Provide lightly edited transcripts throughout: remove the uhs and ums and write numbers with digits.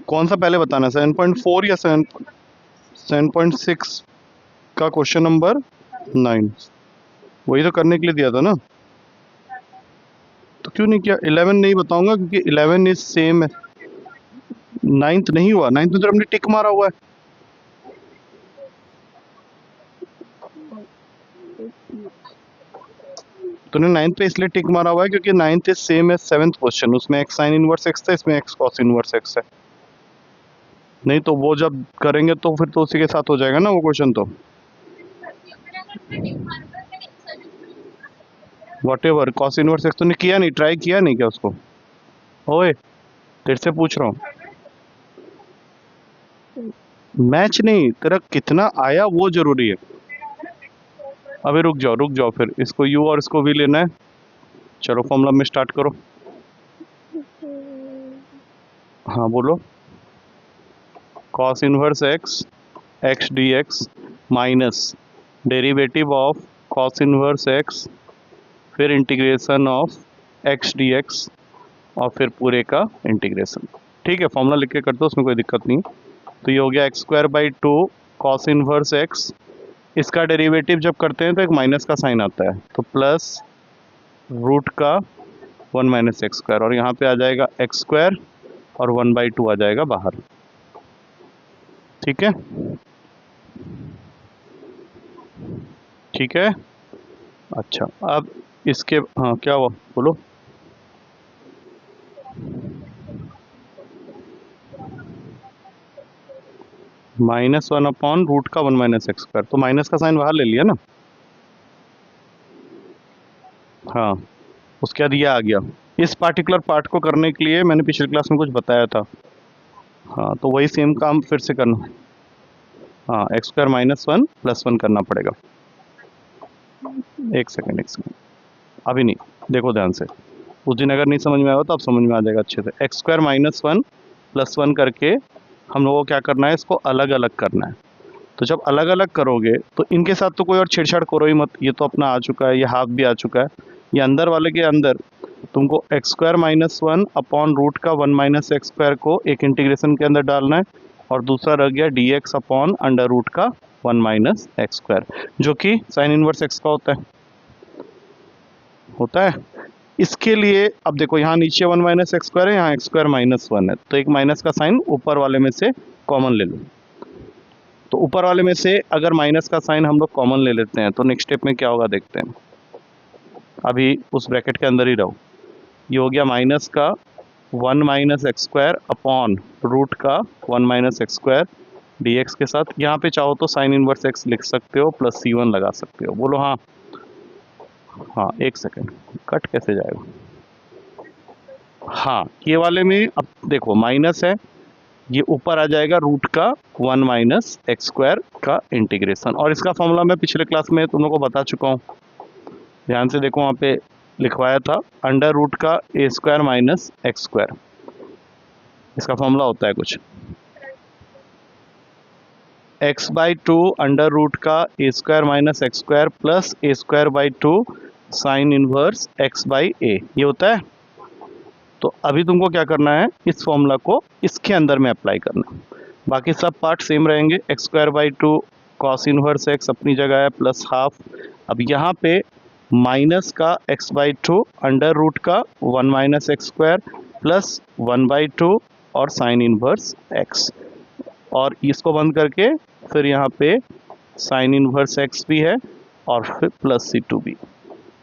कौन सा पहले बताना है, 7.4 या 7.6 का क्वेश्चन नंबर 9? वही तो करने के लिए दिया था ना, तो क्यों नहीं किया? 11 नहीं बताऊंगा क्योंकि 11 इज सेम है। 9th नहीं हुआ, 9th में तो हमने टिक मारा हुआ है। तूने 9th पे इसलिए टिक मारा हुआ है क्योंकि 9th इज सेम है 7th क्वेश्चन, उसमें x sin इनवर्स x था, इसमें x cos इनवर्स x है। नहीं तो वो जब करेंगे तो फिर तो उसी के साथ हो जाएगा ना वो क्वेश्चन। तो व्हाटएवर, cos इनवर्स x तूने किया नहीं, ट्राई किया नहीं क्या उसको? ओए तेरे से पूछ रहा हूँ, मैच नहीं, तेरा कितना आया वो जरूरी है। अबे रुक जाओ, फिर इसको u और इसको v लेना है। चलो फॉर्मूला में स्टार्ट करो। हाँ बोलो। cos inverse x x dx minus derivative of cos inverse x, फिर इंटीग्रेशन ऑफ x dx और फिर पूरे का इंटीग्रेशन। ठीक है, फॉर्मूला लिख के कर दो, उसमें कोई दिक्कत नहीं। तो ये हो गया x²/2 cos इनवर्स x। इसका डेरिवेटिव जब करते हैं तो एक माइनस का साइन आता है, तो प्लस रूट का 1 - x², और यहाँ पे आ जाएगा x² और 1/2 आ जाएगा बाहर। ठीक है, ठीक है। अच्छा अब इसके, हाँ क्या हुआ बोलो। -1/√रूट का 1 - x², तो माइनस का साइन बाहर ले लिया ना। हाँ, उसके बाद ये आ गया। इस पार्टिकुलर पार्ट को करने के लिए मैंने पिछली क्लास में कुछ बताया था। हाँ तो वही सेम काम फिर से करना। हाँ x² -1 + 1 करना पड़ेगा। एक सेकेंड अभी नहीं, देखो ध्यान से। उस दिन अगर नहीं समझ में आया तो अब समझ में आ जाएगा अच्छे से। x² -1 + 1 करके हम लोगों को क्या करना है, इसको अलग अलग करना है। तो जब अलग अलग करोगे तो इनके साथ तो कोई और छेड़छाड़ करो ही मत, ये तो अपना आ चुका है, ये हाफ भी आ चुका है। ये अंदर वाले के अंदर तुमको x² -1/√रूट का 1 - x² को एक इंटीग्रेशन के अंदर डालना है, और दूसरा रह गया dx/√रूट का 1 - x², जो कि साइन इनवर्स x का होता है। इसके लिए अब देखो, यहाँ नीचे 1 - x² है, यहाँ x² -1 है, तो एक माइनस का साइन ऊपर वाले में से कॉमन ले लो। तो ऊपर वाले में से अगर माइनस का साइन हम लोग कॉमन ले लेते हैं तो नेक्स्ट स्टेप में क्या होगा देखते हैं। अभी उस ब्रैकेट के अंदर ही रहो। ये हो गया माइनस का 1 - x²/रूट का 1 - x² dx के साथ, यहाँ पे चाहो तो साइन इनवर्स x लिख सकते हो, प्लस c1 लगा सकते हो। बोलो हाँ। हाँ एक सेकेंड, कट कैसे जाएगा? हाँ ये वाले में अब देखो माइनस है, ये ऊपर आ जाएगा रूट का 1 - x² का इंटीग्रेशन, और इसका फॉर्मूला मैं पिछले क्लास में तुम लोगों को बता चुका हूँ। ध्यान से देखो, वहाँ पे लिखवाया था √रूट का a² - x²। इसका फॉर्मूला होता है कुछ x/2 √रूट का a² - x² plus a²/2 sign inverse x/a, ये होता है। तो अभी तुमको क्या करना है, इस फॉर्मूला को इसके अंदर में अप्लाई करना। बाकी सब पार्ट सेम रहेंगे। x²/2 cos इनवर्स x अपनी जगह है, प्लस हाफ। अब यहाँ पे माइनस का x/2 √रूट का 1 - x² प्लस 1/2 और साइन इनवर्स x, और इसको बंद करके फिर यहाँ पे साइन इनवर्स x भी है और फिर प्लस c2 भी।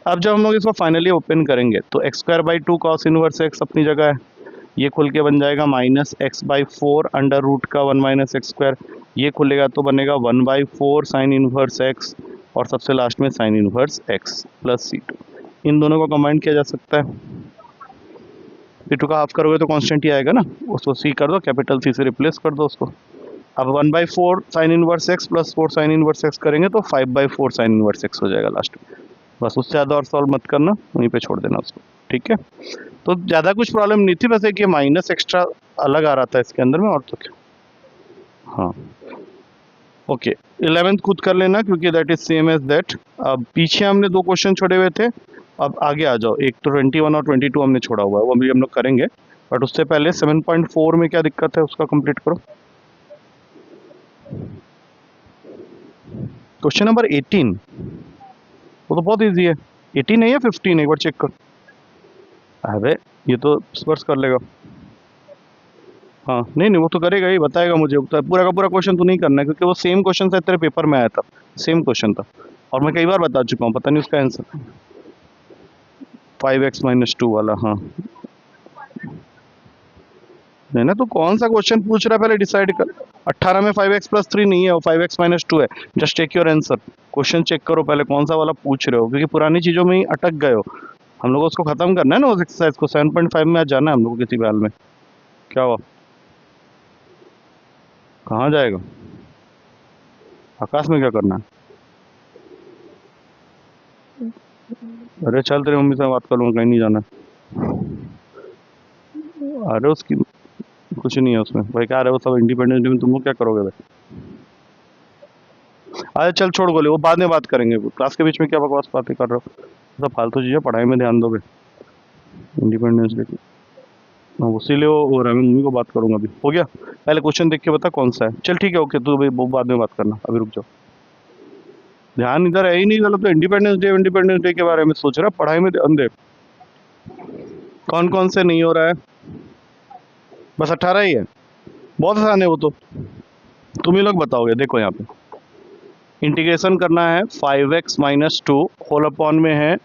अब जब हम लोग इसको फाइनली ओपन करेंगे तो x²/2 cos इनवर्स x अपनी जगह है, ये खुल के बन जाएगा -x/4 √रूट का 1 - x²। ये खुलेगा तो बनेगा 1/4 साइन इनवर्स x, और सबसे लास्ट में sine inverse x plus c2। इन दोनों को कंबाइन किया जा सकता है। c2 का हाफ करोगे तो कांस्टेंट ही आएगा ना, उसको c कर दो, कैपिटल C से रिप्लेस कर दो उसको। अब 1/4 sine inverse x plus 4 sine inverse x करेंगे तो 5/4 साइन इनवर्स x हो जाएगा लास्ट में। बस उससे ज़्यादा और सॉल्व मत करना, वहीं पे छोड़ देना उसको। ठीक है, तो ज़्यादा कुछ प्रॉब्लम नहीं थी, वैसे कि माइनस एक्स्ट्रा अलग आ रहा था इसके अंदर में, और तो क्या। हाँ ओके, 11th खुद कर लेना क्योंकि that is same as that. अब पीछे हमने 2 क्वेश्चन छोड़े हुए थे, अब आगे आ जाओ। एक तो 21 और 22 हमने छोड़ा हुआ है, वो भी हम लोग करेंगे, बट उससे पहले 7.4 में क्या दिक्कत है उसका कंप्लीट करो। क्वेश्चन नंबर 18, वो तो बहुत इजी है। 18 है या 15 है, एक बार चेक कर। अरे ये तो स्पर्श कर लेगा। हाँ नहीं नहीं वो तो करेगा ही, बताएगा मुझे। तो पूरा का पूरा क्वेश्चन तो नहीं करना है क्योंकि वो सेम क्वेश्चन था तेरे पेपर में आया था, सेम क्वेश्चन था और मैं कई बार बता चुका हूँ, पता नहीं उसका आंसर। 5x-2 वाला, हाँ। नहीं ना, तो कौन सा क्वेश्चन पूछ रहा है पहले डिसाइड कर। 18 में 5x+3 नहीं है, वो 5x-2 है। Just take your answer, question check करो पहले कौन सा वाला पूछ रहे हो, क्योंकि पुरानी चीज़ों में ही अटक गए हो। हम लोग को उसको खत्म करना है ना उस एक्सरसाइज को। 7.5 में आज जाना है हम लोग को किसी भी हाल में। क्या हुआ, कहाँ जाएगा, आकाश में क्या करना है? अरे चल तेरी मम्मी से बात कर लूँगा, कहीं नहीं जाना। अरे उसकी कुछ नहीं है उसमें भाई, क्या रहे वो सब इंडिपेंडेंस डे में तुम लोग क्या करोगे भाई। अरे चल छोड़ गोले, वो बाद में बात करेंगे, क्लास के बीच में क्या बकवास बातें कर रहे हो, सब फालतू चीज़ें, पढ़ाई में ध्यान दोगे। इंडिपेंडेंस डे की, हाँ उसीलिए वो रहा, मैं मम्मी को बात करूंगा। अभी हो गया, पहले क्वेश्चन देख के बता कौन सा है। चल ठीक है, ओके, तू अभी वो बाद में बात करना, अभी रुक जाओ। ध्यान इधर है ही नहीं, मतलब तो इंडिपेंडेंस डे के बारे में सोच रहा, पढ़ाई में ध्यान दे। कौन कौन से नहीं हो रहा है? बस 18 ही है, बहुत आसान है वो तो, तुम ही लोग बताओगे। देखो यहाँ पे इंटीग्रेशन करना है 5x-2 होल अपॉन में है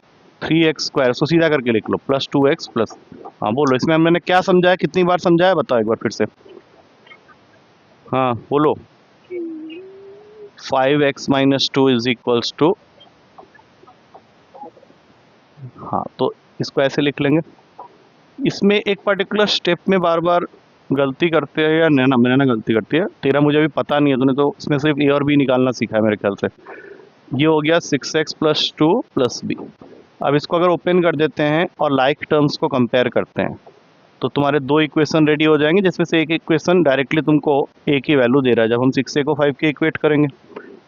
3x², सो सीधा करके लिख लो +2x प्लस। हाँ बोलो, इसमें मैंने क्या समझाया, कितनी बार समझाया, बताओ एक बार फिर से। हाँ बोलो। 5x-2 इज इक्वल्स टू, हाँ तो इसको ऐसे लिख लेंगे। इसमें एक पर्टिकुलर स्टेप में बार बार गलती करते हैं, या नैना मैंने गलती करती है, तेरा मुझे अभी पता नहीं है, तूने तो इसमें सिर्फ ए और बी निकालना सीखा है मेरे ख्याल से। ये हो गया 6x+2 प्लस बी। अब इसको अगर ओपन कर देते हैं और लाइक टर्म्स को कंपेयर करते हैं तो तुम्हारे दो इक्वेशन रेडी हो जाएंगे, जिसमें से एक इक्वेशन डायरेक्टली तुमको ए की वैल्यू दे रहा है। जब हम 6a को 5 के इक्वेट करेंगे,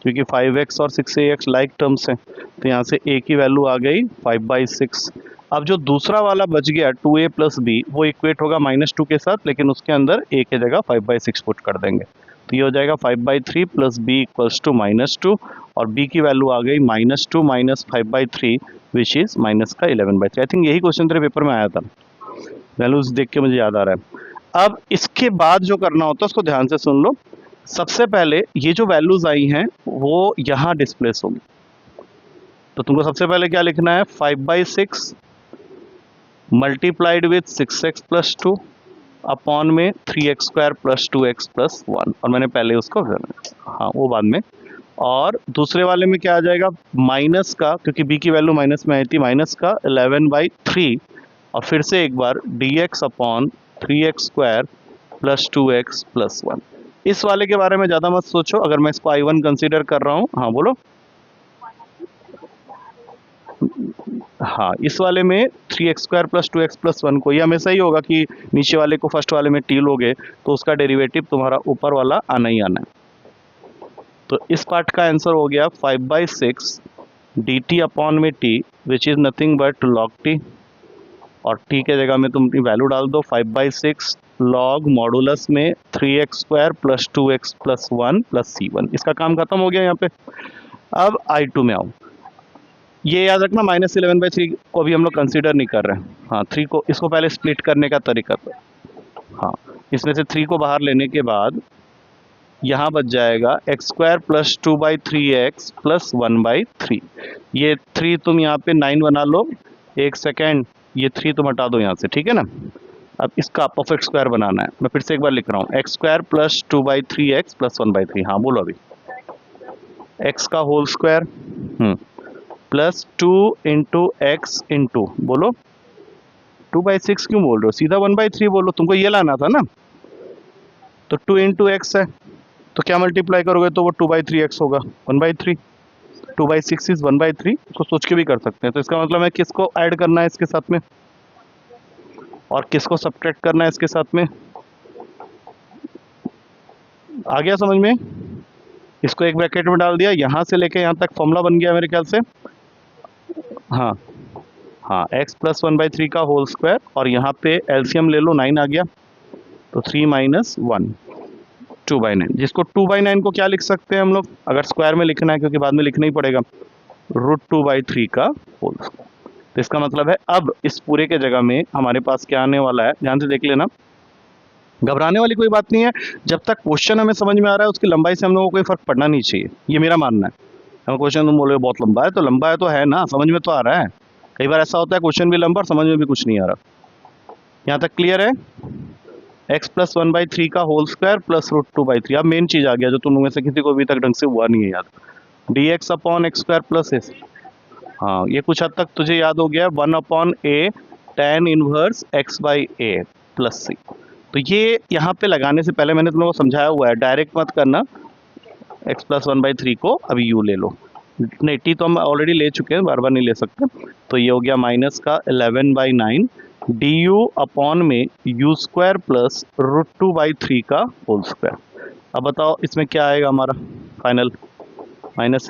क्योंकि 5x और 6ax लाइक टर्म्स हैं, तो यहाँ से a की वैल्यू आ गई 5/6। अब जो दूसरा वाला बच गया 2a प्लस बी, वो इक्वेट होगा -2 के साथ, लेकिन उसके अंदर a की जगह 5/6 पुट कर देंगे, तो ये हो जाएगा 5/3 प्लस b इक्वल्स टू -2, और b की वैल्यू आ गई -2 माइनस 5/3 विच इज माइनस का 11/3। आई थिंक यही क्वेश्चन तेरे पेपर में आया था, वैल्यूज देख के मुझे याद आ रहा है। अब इसके बाद जो करना होता है उसको ध्यान से सुन लो। सबसे पहले ये जो वैल्यूज आई हैं वो यहाँ डिस्प्लेस होगी, तो तुमको सबसे पहले क्या लिखना है, 5/6 मल्टीप्लाइड विथ 6x+2 अपॉन में 3x² प्लस 2x प्लस 1, और मैंने पहले उसको, हाँ वो बाद में। और दूसरे वाले में क्या आ जाएगा, माइनस का, क्योंकि b की वैल्यू माइनस में आई थी, माइनस का 11/3, और फिर से एक बार dx upon 3x² plus 2x plus 1। इस वाले के बारे में ज़्यादा मत सोचो, अगर मैं इसको I1 कंसीडर कर रहा हूँ। हाँ बोलो। हाँ इस वाले में 3x² प्लस 2x प्लस 1 को, ये हमेशा ही होगा कि नीचे वाले को फर्स्ट वाले में टी लोगे तो उसका डेरिवेटिव तुम्हारा ऊपर वाला आना ही आना है। तो इस पार्ट का आंसर हो गया 5/6 dt अपॉन में t which is nothing but log t, और t के जगह में तुम वैल्यू डाल दो 5/6 लॉग मॉडुलस में 3x² plus 2x plus 1 plus c1। इसका काम खत्म हो गया यहाँ पे। अब I2 में आओ, ये याद रखना -11/3 को भी हम लोग कंसीडर नहीं कर रहे हैं। हाँ 3 को, इसको पहले स्प्लिट करने का तरीका तो, हाँ इसमें से 3 को बाहर लेने के बाद यहाँ बच जाएगा x² प्लस 2/3x प्लस 1/3। ये 3 तुम यहाँ पे 9 बना लो, एक सेकेंड, ये 3 तुम हटा दो यहाँ से, ठीक है ना। अब इसका परफेक्ट स्क्वायर बनाना है, मैं फिर से एक बार लिख रहा हूँ, x² प्लस 2/3x प्लस 1/3। हाँ बोलो अभी, x का whole square plus 2 into x into, बोलो 2/6 क्यों बोल रहे हो, सीधा 1/3 बोलो, तुमको ये लाना था ना। तो 2 इंटू एक्स है, तो क्या मल्टीप्लाई करोगे तो वो 2/3x होगा, 1/3। 2/6 इज 1/3, उसको सोच के भी कर सकते हैं। तो इसका मतलब है किसको ऐड करना है इसके साथ में, और किसको सब्ट्रैक्ट करना है इसके साथ में। आ गया समझ में? इसको एक ब्रैकेट में डाल दिया, यहाँ से लेके यहाँ तक फॉर्मूला बन गया मेरे ख्याल से। हाँ हाँ x प्लस 1/3 का होल स्क्वायर, और यहाँ पे एलसीएम ले लो, 9 आ गया, तो 3 माइनस 1, 2/9। जिसको 2/9 को क्या लिख सकते हैं हम लोग, अगर स्क्वायर में लिखना है क्योंकि बाद में लिखना ही पड़ेगा, √2/3 का होल स्क्वायर। तो इसका मतलब है अब इस पूरे के जगह में हमारे पास क्या आने वाला है, ध्यान से देख लेना, घबराने वाली कोई बात नहीं है। जब तक क्वेश्चन हमें समझ में आ रहा है उसकी लंबाई से हम लोगों को कोई फर्क पड़ना नहीं चाहिए, ये मेरा मानना है। हम क्वेश्चन तुम बोलोगे बहुत लंबा है तो है ना, समझ में तो आ रहा है। कई बार ऐसा होता है क्वेश्चन भी लंबा और समझ में भी कुछ नहीं आ रहा। यहाँ तक क्लियर है? x प्लस 1/3 का होल स्क्वायर प्लस √2/3। अब मेन चीज आ गया जो तुम लोगों में से किसी को अभी तक ढंग से हुआ नहीं है याद, dx upon x square plus S. हाँ, ये कुछ हद तक तुझे याद हो गया, 1/a tan inverse x/a plus सी। तो ये यहाँ पे लगाने से पहले मैंने तुम लोगों को समझाया हुआ है, डायरेक्ट मत करना x प्लस 1/3 को, अभी u ले लो। नहीं, t तो हम ऑलरेडी ले चुके हैं, बार बार नहीं ले सकते। तो ये हो गया माइनस का 11/9 du अपॉन में u स्क्वायर प्लस √2/3 का होल स्क्वायर। अब बताओ इसमें क्या आएगा हमारा फाइनल, माइनस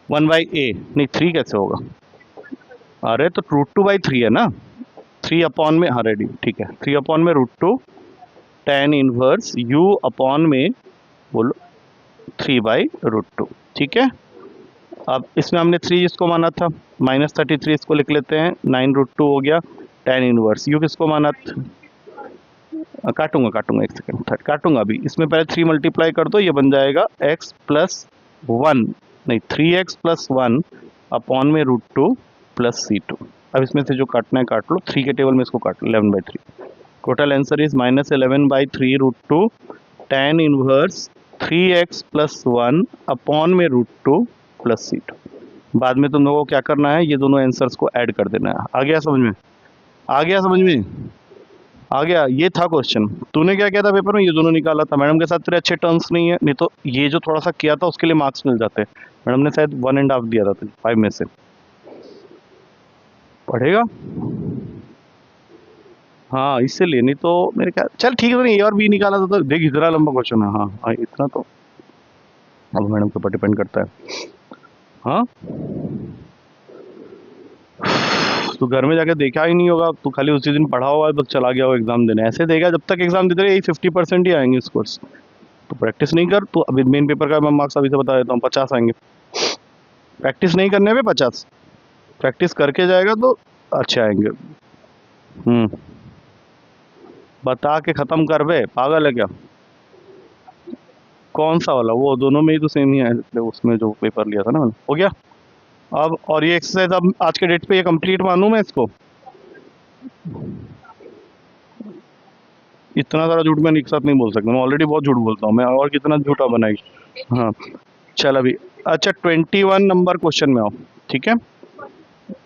1/a, नहीं 3 कैसे होगा, अरे तो √2/3 है ना, 3 अपॉन में, हाँ रेडी, ठीक है, 3 अपॉन में √2 tan इनवर्स u अपॉन में बोलो 3/√2, ठीक है। अब इसमें हमने 3 इसको माना था, -33 इसको लिख लेते हैं, 9√2 हो गया, tan इनवर्स u किसको माना था, काटूंगा एक सेकंड, काटूंगा अभी, इसमें पहले 3 मल्टीप्लाई कर दो, ये बन जाएगा x प्लस 1, नहीं 3x प्लस 1 अपॉन में √2 प्लस c2। अब इसमें से जो काटना है काट लो, 3 के टेबल में इसको काट लो, 11/3। Total answer is -11/3 √2 tan inverse 3x plus 1 upon में √2 प्लस c2। बाद में तुम लोगों को क्या करना है, ये दोनों आंसर्स को ऐड कर देना है। आ गया समझ में, आ गया समझ में, आ गया, ये था क्वेश्चन। तूने क्या किया था पेपर में, ये दोनों निकाला था। मैडम के साथ तेरे अच्छे टर्म्स नहीं है, नहीं तो ये जो थोड़ा सा किया था उसके लिए मार्क्स मिल जाते। मैडम ने शायद 1.5 दिया था तुझे 5 में से, पढ़ेगा। हाँ इसीलिए, नहीं तो मेरे ख्याल, चल ठीक है, नहीं और भी निकाला था तो देख, इतना लंबा क्वेश्चन है। हाँ हाँ, इतना तो अब मैडम के ऊपर डिपेंड करता है। हाँ तू घर में जाके देखा ही नहीं होगा, तू खाली उसी दिन पढ़ा हुआ है, बस चला गया हो एग्जाम देने, ऐसे देगा जब तक एग्जाम देते रहे, यही 50% ही आएंगे इस कोर्स। तो प्रैक्टिस नहीं कर, तो अभी मेन पेपर का मैं मार्क्स अभी से बता देता हूँ, 50 आएंगे। प्रैक्टिस नहीं करने पे 50, प्रैक्टिस करके जाएगा तो अच्छे आएंगे। बता के खत्म कर बे, पागल है क्या? कौन सा वाला, वो दोनों में ही तो सेम ही है, उसमें जो पेपर लिया था ना मैंने, हो गया। अब और ये एक्सरसाइज अब आज के डेट पे ये कंप्लीट मानूं मैं इसको, इतना सारा झूठ मैं एक साथ नहीं बोल सकता, मैं ऑलरेडी बहुत झूठ बोलता हूँ मैं, और कितना झूठा बनाएगी। हाँ चल अभी, अच्छा 21 नंबर क्वेश्चन में आओ, ठीक है।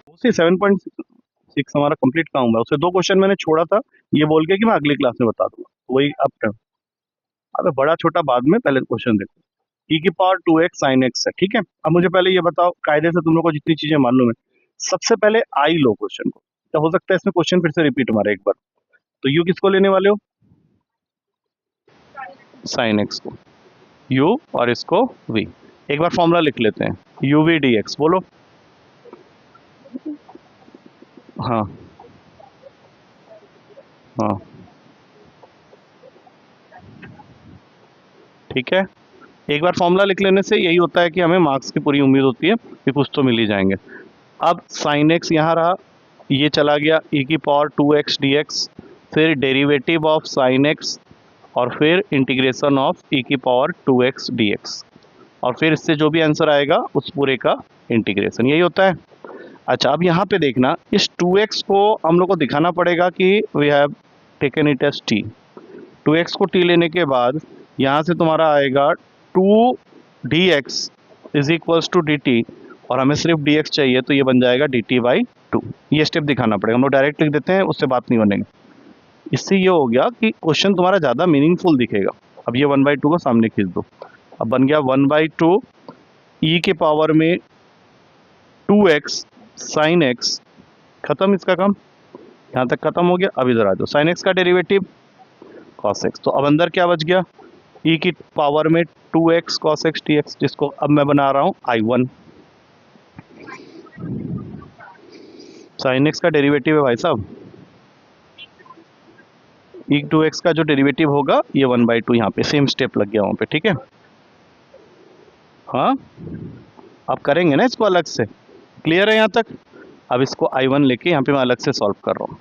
उसी 7.6 हमारा कंप्लीट काम हुआ, उससे 2 क्वेश्चन मैंने छोड़ा था, ये बोल के कि मैं अगली क्लास में बता दूंगा, वही अब। अबे बड़ा छोटा बाद में, पहले क्वेश्चन देखो। e की पावर 2x sin x है, ठीक है। अब मुझे पहले ये बताओ, कायदे से तुम लोग को जितनी चीजें मालूम है, सबसे पहले आई लो क्वेश्चन को, तो हो सकता है इसमें क्वेश्चन फिर से रिपीट हमारे एक बार। तो u किसको लेने वाले हो, sin x को, u और इसको v। एक बार फॉर्मूला लिख लेते हैं, uv dx, बोलो। हाँ हाँ ठीक है, एक बार फॉर्मूला लिख लेने से यही होता है कि हमें मार्क्स की पूरी उम्मीद होती है कि कुछ तो मिल ही जाएंगे। अब sin x यहाँ रहा, ये चला गया e की पावर 2x dx, फिर डेरिवेटिव ऑफ sin x, और फिर इंटीग्रेशन ऑफ e की पावर 2x dx, और फिर इससे जो भी आंसर आएगा उस पूरे का इंटीग्रेशन, यही होता है। अच्छा अब यहाँ पे देखना, इस 2x को हम लोग को दिखाना पड़ेगा कि we have taken it as t। 2x को t लेने के बाद यहाँ से तुम्हारा आएगा 2 dx is equals to dt, और हमें सिर्फ dx चाहिए, तो ये बन जाएगा dt/2। ये स्टेप दिखाना पड़ेगा, हम लोग डायरेक्ट लिख देते हैं, उससे बात नहीं बनेगी। इससे ये हो गया कि क्वेश्चन तुम्हारा ज़्यादा मीनिंगफुल दिखेगा। अब ये 1/2 को सामने खींच दो, अब बन गया 1/2 e के पावर में 2x sin x, खत्म इसका काम, यहाँ तक खत्म हो गया। अब इधर आ जाओ, sin x का डेरिवेटिव cos x, तो अब अंदर क्या बच गया, e की पावर में 2x cos x dx, जिसको अब मैं बना रहा हूँ I1। साइन एक्स का डेरिवेटिव है भाई साहब, ई टू एक्स का जो डेरिवेटिव होगा ये 1/2 यहाँ पे सेम स्टेप लग गया वहाँ पे, ठीक है। हाँ आप करेंगे ना इसको अलग से, क्लियर है यहाँ तक। अब इसको I1 लेके यहाँ पे मैं अलग से सॉल्व कर रहा हूँ।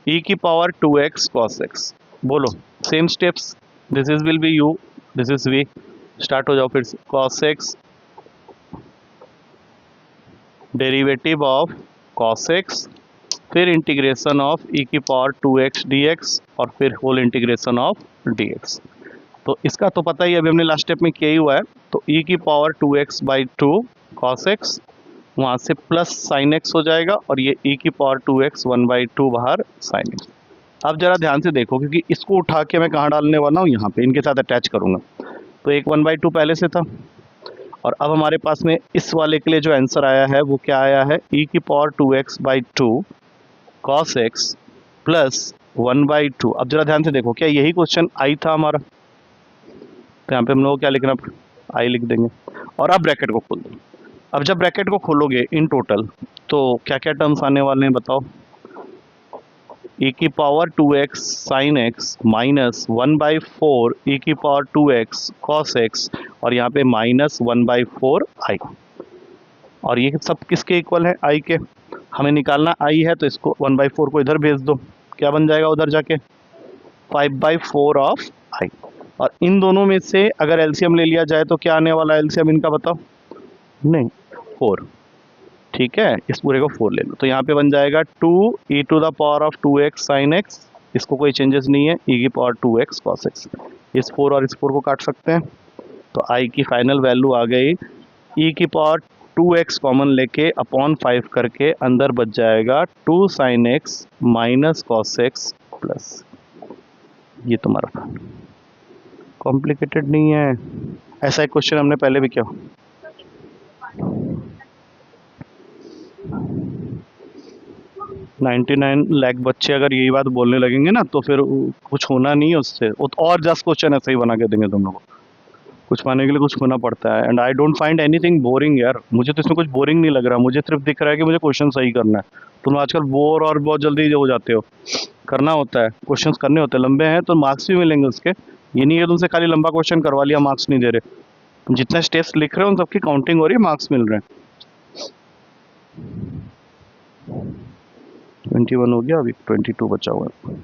ई की पावर 2x cos x, बोलो same steps, this is will be u, this is v, start हो जाओ फिर से। cos x derivative of cos x, फिर इंटीग्रेशन ऑफ ई की पावर 2x dx और फिर होल इंटीग्रेशन ऑफ dx। तो इसका तो पता ही अभी हमने लास्ट स्टेप में किया ही हुआ है। तो ई की पावर 2x/2 cos x, वहाँ से प्लस साइन एक्स हो जाएगा और ये ई की पावर 2x 1/2 बाहर साइन एक्स। अब जरा ध्यान से देखो क्योंकि इसको उठा के मैं कहाँ डालने वाला हूँ, यहाँ पे इनके साथ अटैच करूँगा। तो एक 1/2 पहले से था और अब हमारे पास में इस वाले के लिए जो आंसर आया है वो क्या आया है, ई की power 2x/2 cos x plus 1/2। अब जरा ध्यान से देखो, क्या यही क्वेश्चन आई था हमारा? तो यहाँ पे हम लोग क्या लिखना, आई लिख देंगे और अब ब्रैकेट को खोल देंगे। अब जब ब्रैकेट को खोलोगे इन टोटल तो क्या क्या टर्म्स आने वाले हैं बताओ। ई की power 2x sine x minus 1/4 ई की पावर 2x cos x और यहाँ पे माइनस 1/4 आई। और ये सब किसके इक्वल है, आई के। हमें निकालना आई है तो इसको 1/4 को इधर भेज दो, क्या बन जाएगा उधर जाके 5/4 ऑफ आई। और इन दोनों में से अगर एलसीएम ले लिया जाए तो क्या आने वाला है एलसीएम इनका बताओ, नहीं 4, ठीक है। इस पूरे को 4 ले लो तो यहाँ पे बन जाएगा 2 e to the power of 2x sine x, इसको कोई चेंजेस नहीं है, ई की पावर 2x cos x। इस 4 और इस 4 को काट सकते हैं तो आई की फाइनल वैल्यू आ गई, ई की पावर 2x कॉमन लेके अपॉन 5 करके अंदर बच जाएगा 2 sine x minus cos x plus. ये तुम्हारा कॉम्प्लिकेटेड नहीं है, ऐसा एक क्वेश्चन हमने पहले भी किया। 99 लाख बच्चे अगर यही बात बोलने लगेंगे ना तो फिर कुछ होना नहीं है उससे, और 10 क्वेश्चन ऐसे ही बना के देंगे तुम लोगों को। कुछ पाने के लिए कुछ होना पड़ता है and I don't find anything boring यार, मुझे तो इसमें कुछ बोरिंग नहीं लग रहा, मुझे सिर्फ दिख रहा है कि मुझे क्वेश्चन सही करना है। तुम आजकल बोर और बहुत जल्दी हो जाते हो, करना होता है, क्वेश्चन करने होते हैं, लंबे हैं तो मार्क्स भी मिलेंगे उसके। ये नहीं है तुमसे खाली लंबा क्वेश्चन करवा लिया मार्क्स नहीं दे रहे, तुम जितना स्टेप्स लिख रहे हो उन सबकी काउंटिंग हो रही है, मार्क्स मिल रहे हैं। 21 हो गया, अभी 22 बचा हुआ है।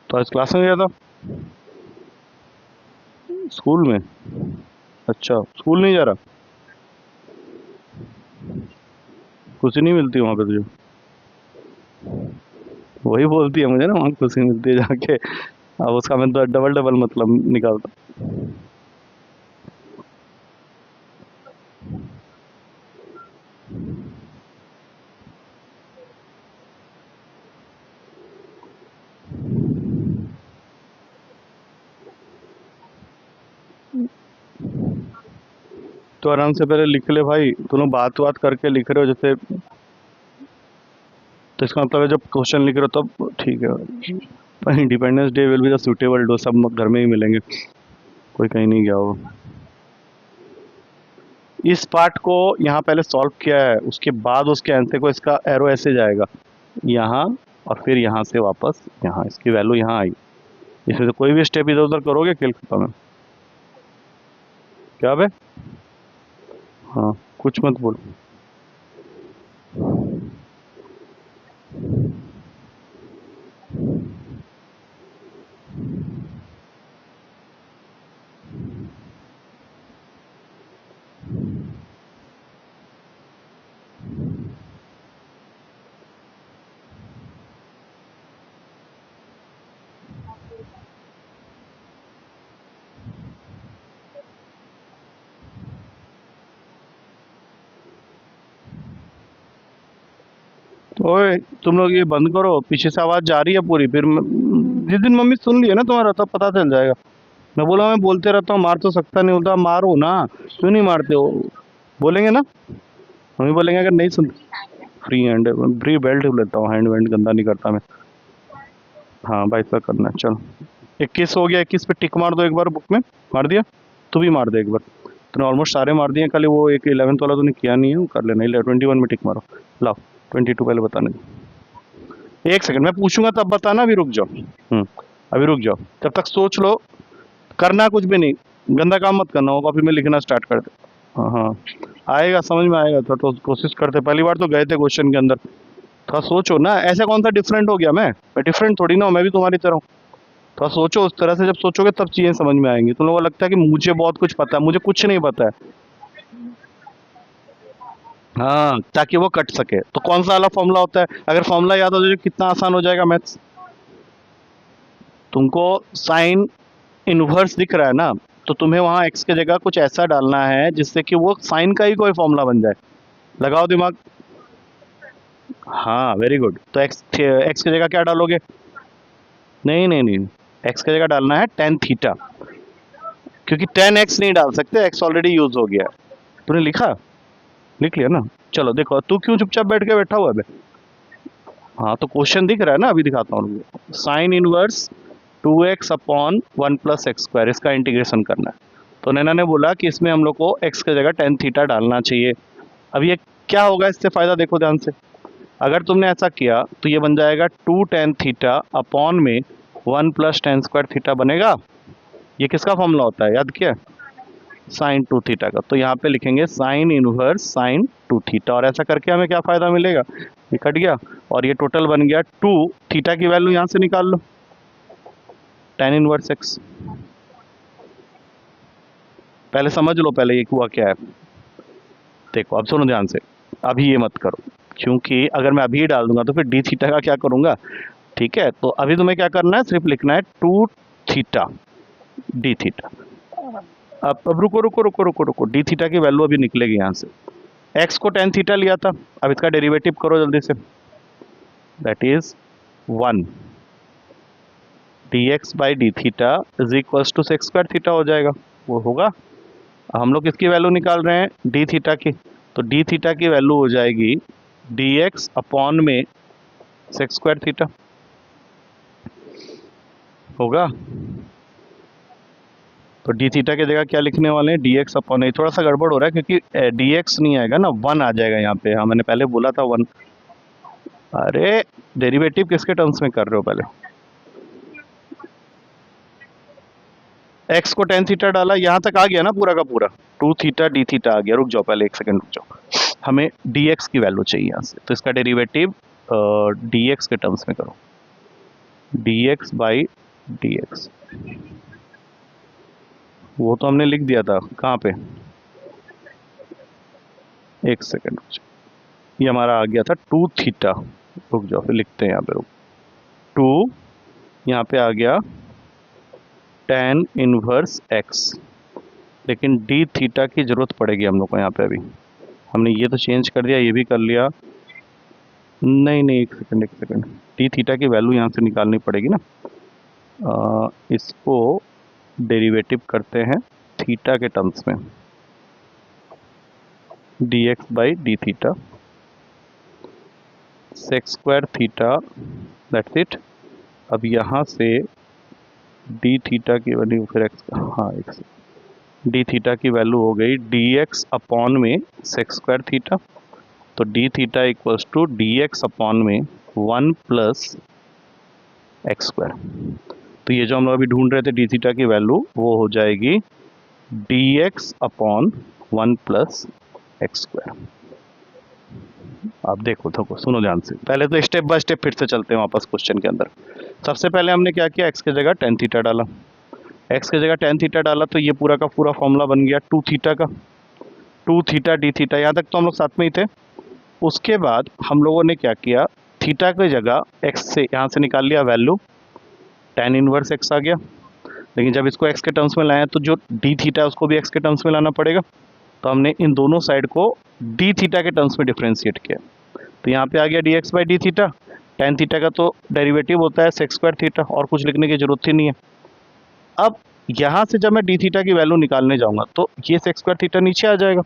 तो आज क्लास में गया था, स्कूल में? अच्छा स्कूल नहीं जा रहा, खुशी नहीं मिलती वहाँ पे तुझे? वही बोलती है मुझे ना वहाँ खुशी मिलती है जाके, अब उसका मैं तो डबल डबल मतलब निकालता। तो आराम से पहले लिख ले भाई, तुम लोग बात बात करके लिख रहे हो जैसे, तो इसका मतलब है जब क्वेश्चन लिख रहे हो तब ठीक है। Independence Day will be the suitable do, सब घर में ही मिलेंगे, कोई कहीं नहीं गया हो। इस पार्ट को यहाँ पहले सॉल्व किया है, उसके बाद उसके आंसर को, इसका एरो ऐसे जाएगा यहाँ और फिर यहाँ से वापस यहाँ, इसकी वैल्यू यहाँ आई। इसमें से कोई भी स्टेप इधर उधर करोगे खेल खत्म है। क्या बे? हाँ कुछ मत बोल। ओए तुम लोग ये बंद करो, पीछे से आवाज जा रही है पूरी, फिर जिस दिन मम्मी सुन लिया ना तुम्हारा तब पता चल जाएगा। मैं बोला मैं बोलते रहता हूँ, मार तो सकता नहीं होता, मारो ना, क्यों नहीं मारते हो? बोलेंगे ना मम्मी, बोलेंगे अगर नहीं सुन। फ्री हैंड, फ्री बेल्ट लेता हूँ, हैंड वैंड गंदा नहीं करता मैं। हाँ 22 का करना है। चलो 21 हो गया, 21 पे टिक मार दो एक बार, बुक में मार दिया, तू भी मार दे एक बार। तूने ऑलमोस्ट सारे मार दिए, खाली वो एक 11th वाला तूने किया नहीं है, वो कर लेना। 21 में टिक मारो। लाओ 22 पहले बताने दो। एक सेकंड मैं पूछूंगा तब बताना, अभी रुक जाओ। अभी रुक जाओ, जब तक सोच लो। करना कुछ भी नहीं, गंदा काम मत करना, वो कॉपी में लिखना स्टार्ट कर दे। हाँ हाँ आएगा, समझ में आएगा। तो कोशिश करते, पहली बार तो गए थे क्वेश्चन के अंदर, थोड़ा सोचो ना। ऐसा कौन सा डिफरेंट हो गया, मैं डिफरेंट थोड़ी ना हूँ, मैं भी तुम्हारी तरह हूँ। थोड़ा सोचो, उस तरह से जब सोचोगे तब चीजें समझ में आएंगी। तुम लोगों को लगता है कि मुझे बहुत कुछ पता है, मुझे कुछ नहीं पता है। हाँ, ताकि वो कट सके। तो कौन सा वाला फॉर्मूला होता है, अगर फॉर्मूला याद हो जाए कितना आसान हो जाएगा मैथ्स। तुमको साइन इनवर्स दिख रहा है ना, तो तुम्हें वहां एक्स की जगह कुछ ऐसा डालना है जिससे कि वो साइन का ही कोई फॉर्मूला बन जाए। लगाओ दिमाग। हाँ वेरी गुड। तो एक्स एक्स की जगह क्या डालोगे? नहीं नहीं नहीं, एक्स की जगह डालना है टेन थीटा, क्योंकि टेन एक्स नहीं डाल सकते, एक्स ऑलरेडी यूज हो गया है। तूने लिखा? लिख लिया ना। चलो देखो, तू क्यों चुपचाप बैठ के बैठा हुआ है बे? हाँ तो क्वेश्चन दिख रहा है ना, अभी दिखाता हूँ। Sine inverse 2x upon 1 + x², इसका इंटीग्रेशन करना है। तो नैना ने बोला कि इसमें हम लोग को x की जगह टेन थीटा डालना चाहिए। अब ये क्या होगा, इससे फायदा देखो ध्यान से। अगर तुमने ऐसा किया तो ये बन जाएगा 2 tan थीटा अपॉन में 1 + tan² थीटा बनेगा। ये किसका फॉर्मूला होता है, याद किया? साइन 2 थीटा का। तो यहाँ पे लिखेंगे साइन इनवर्स साइन 2 थीटा, और ऐसा करके हमें क्या फायदा मिलेगा, ये कट गया और ये टोटल बन गया 2 थीटा की वैल्यू यहाँ से निकाल लो, tan इनवर्स x। पहले समझ लो पहले ये हुआ क्या है। देखो अब सुनो ध्यान से, अभी ये मत करो, क्योंकि अगर मैं अभी डाल दूंगा तो फिर डी थीटा का क्या करूंगा। ठीक है, तो अभी तुम्हें क्या करना है, सिर्फ लिखना है 2 थीटा डी थीटा। अब रुको रुको रुको रुको रुको, डी थीटा की वैल्यू अभी निकलेगी यहाँ से। एक्स को टेन थीटा लिया था, अब इसका डेरिवेटिव करो जल्दी से। That is 1 d x by d theta is equals to sec² theta हो जाएगा, वो होगा। हम लोग किसकी वैल्यू निकाल रहे हैं, डी थीटा की। तो डी थीटा की वैल्यू हो जाएगी डी एक्स अपॉन में sec² थीटा होगा। तो डी थीटा की जगह क्या लिखने वाले हैं, डी एक्स अपॉन, नहीं थोड़ा सा गड़बड़ हो रहा है क्योंकि डी एक्स नहीं आएगा ना, 1 आ जाएगा यहाँ पे। हाँ मैंने पहले बोला था 1। अरे डेरिवेटिव किसके टर्म्स में कर रहे हो पहले? एक्स को टेन थीटा डाला, यहाँ तक आ गया ना पूरा का पूरा, 2 थीटा डी थीटा आ गया। रुक जाओ पहले एक सेकंड रुक जाओ, हमें डी एक्स की वैल्यू चाहिए यहाँ से, तो इसका डेरिवेटिव डी एक्स के टर्म्स में करो, D x by D x. वो तो हमने लिख दिया था, कहाँ पे, एक सेकंड रुक जाओ, ये हमारा आ गया था 2 थीटा। रुक जाओ फिर लिखते हैं यहाँ पे, रुक, 2 यहाँ पे आ गया tan इनवर्स x, लेकिन डी थीटा की जरूरत पड़ेगी हम लोग को यहाँ पे। अभी हमने ये तो चेंज कर दिया, ये भी कर लिया। नहीं नहीं एक सेकंड एक सेकंड, डी थीटा की वैल्यू यहाँ से निकालनी पड़ेगी ना। इसको डेरिवेटिव करते हैं थीटा के टर्म्स में, D x by d theta sec² theta, that's it. अब यहाँ से डी थीटा की वैल्यू फिर एक्स, हाँ एक डी थीटा की वैल्यू हो गई डी एक्स अपॉन में sec² थीटा। तो d theta equals to d x upon में 1 + x²। तो ये जो हम लोग अभी ढूंढ रहे थे डी थीटा की वैल्यू, वो हो जाएगी डी एक्स अपॉन 1 + x²। आप देखो देखो सुनो ध्यान से, पहले तो स्टेप बाय स्टेप फिर से चलते हैं वापस क्वेश्चन के अंदर। सबसे पहले हमने क्या किया, एक्स की जगह टेन थीटा डाला। एक्स की जगह टेन थीटा डाला तो ये पूरा का पूरा फॉर्मूला बन गया 2 थीटा का, 2 थीटा डी थीटा। यहाँ तक तो हम लोग साथ में ही थे। उसके बाद हम लोगों ने क्या किया, थीटा की जगह एक्स से यहाँ से निकाल लिया वैल्यू, tan इनवर्स एक्स आ गया। लेकिन जब इसको एक्स के टर्म्स में लाया तो जो डी थीटा है उसको भी एक्स के टर्म्स में लाना पड़ेगा। तो हमने इन दोनों साइड को डी थीटा के टर्म्स में डिफ्रेंशिएट किया। तो यहाँ पे आ गया D x by d theta, tan theta का तो डेरिवेटिव होता है sec² थीटा, और कुछ लिखने की जरूरत ही नहीं है। अब यहाँ से जब मैं डी थीटा की वैल्यू निकालने जाऊंगा तो ये sec² थीटा नीचे आ जाएगा।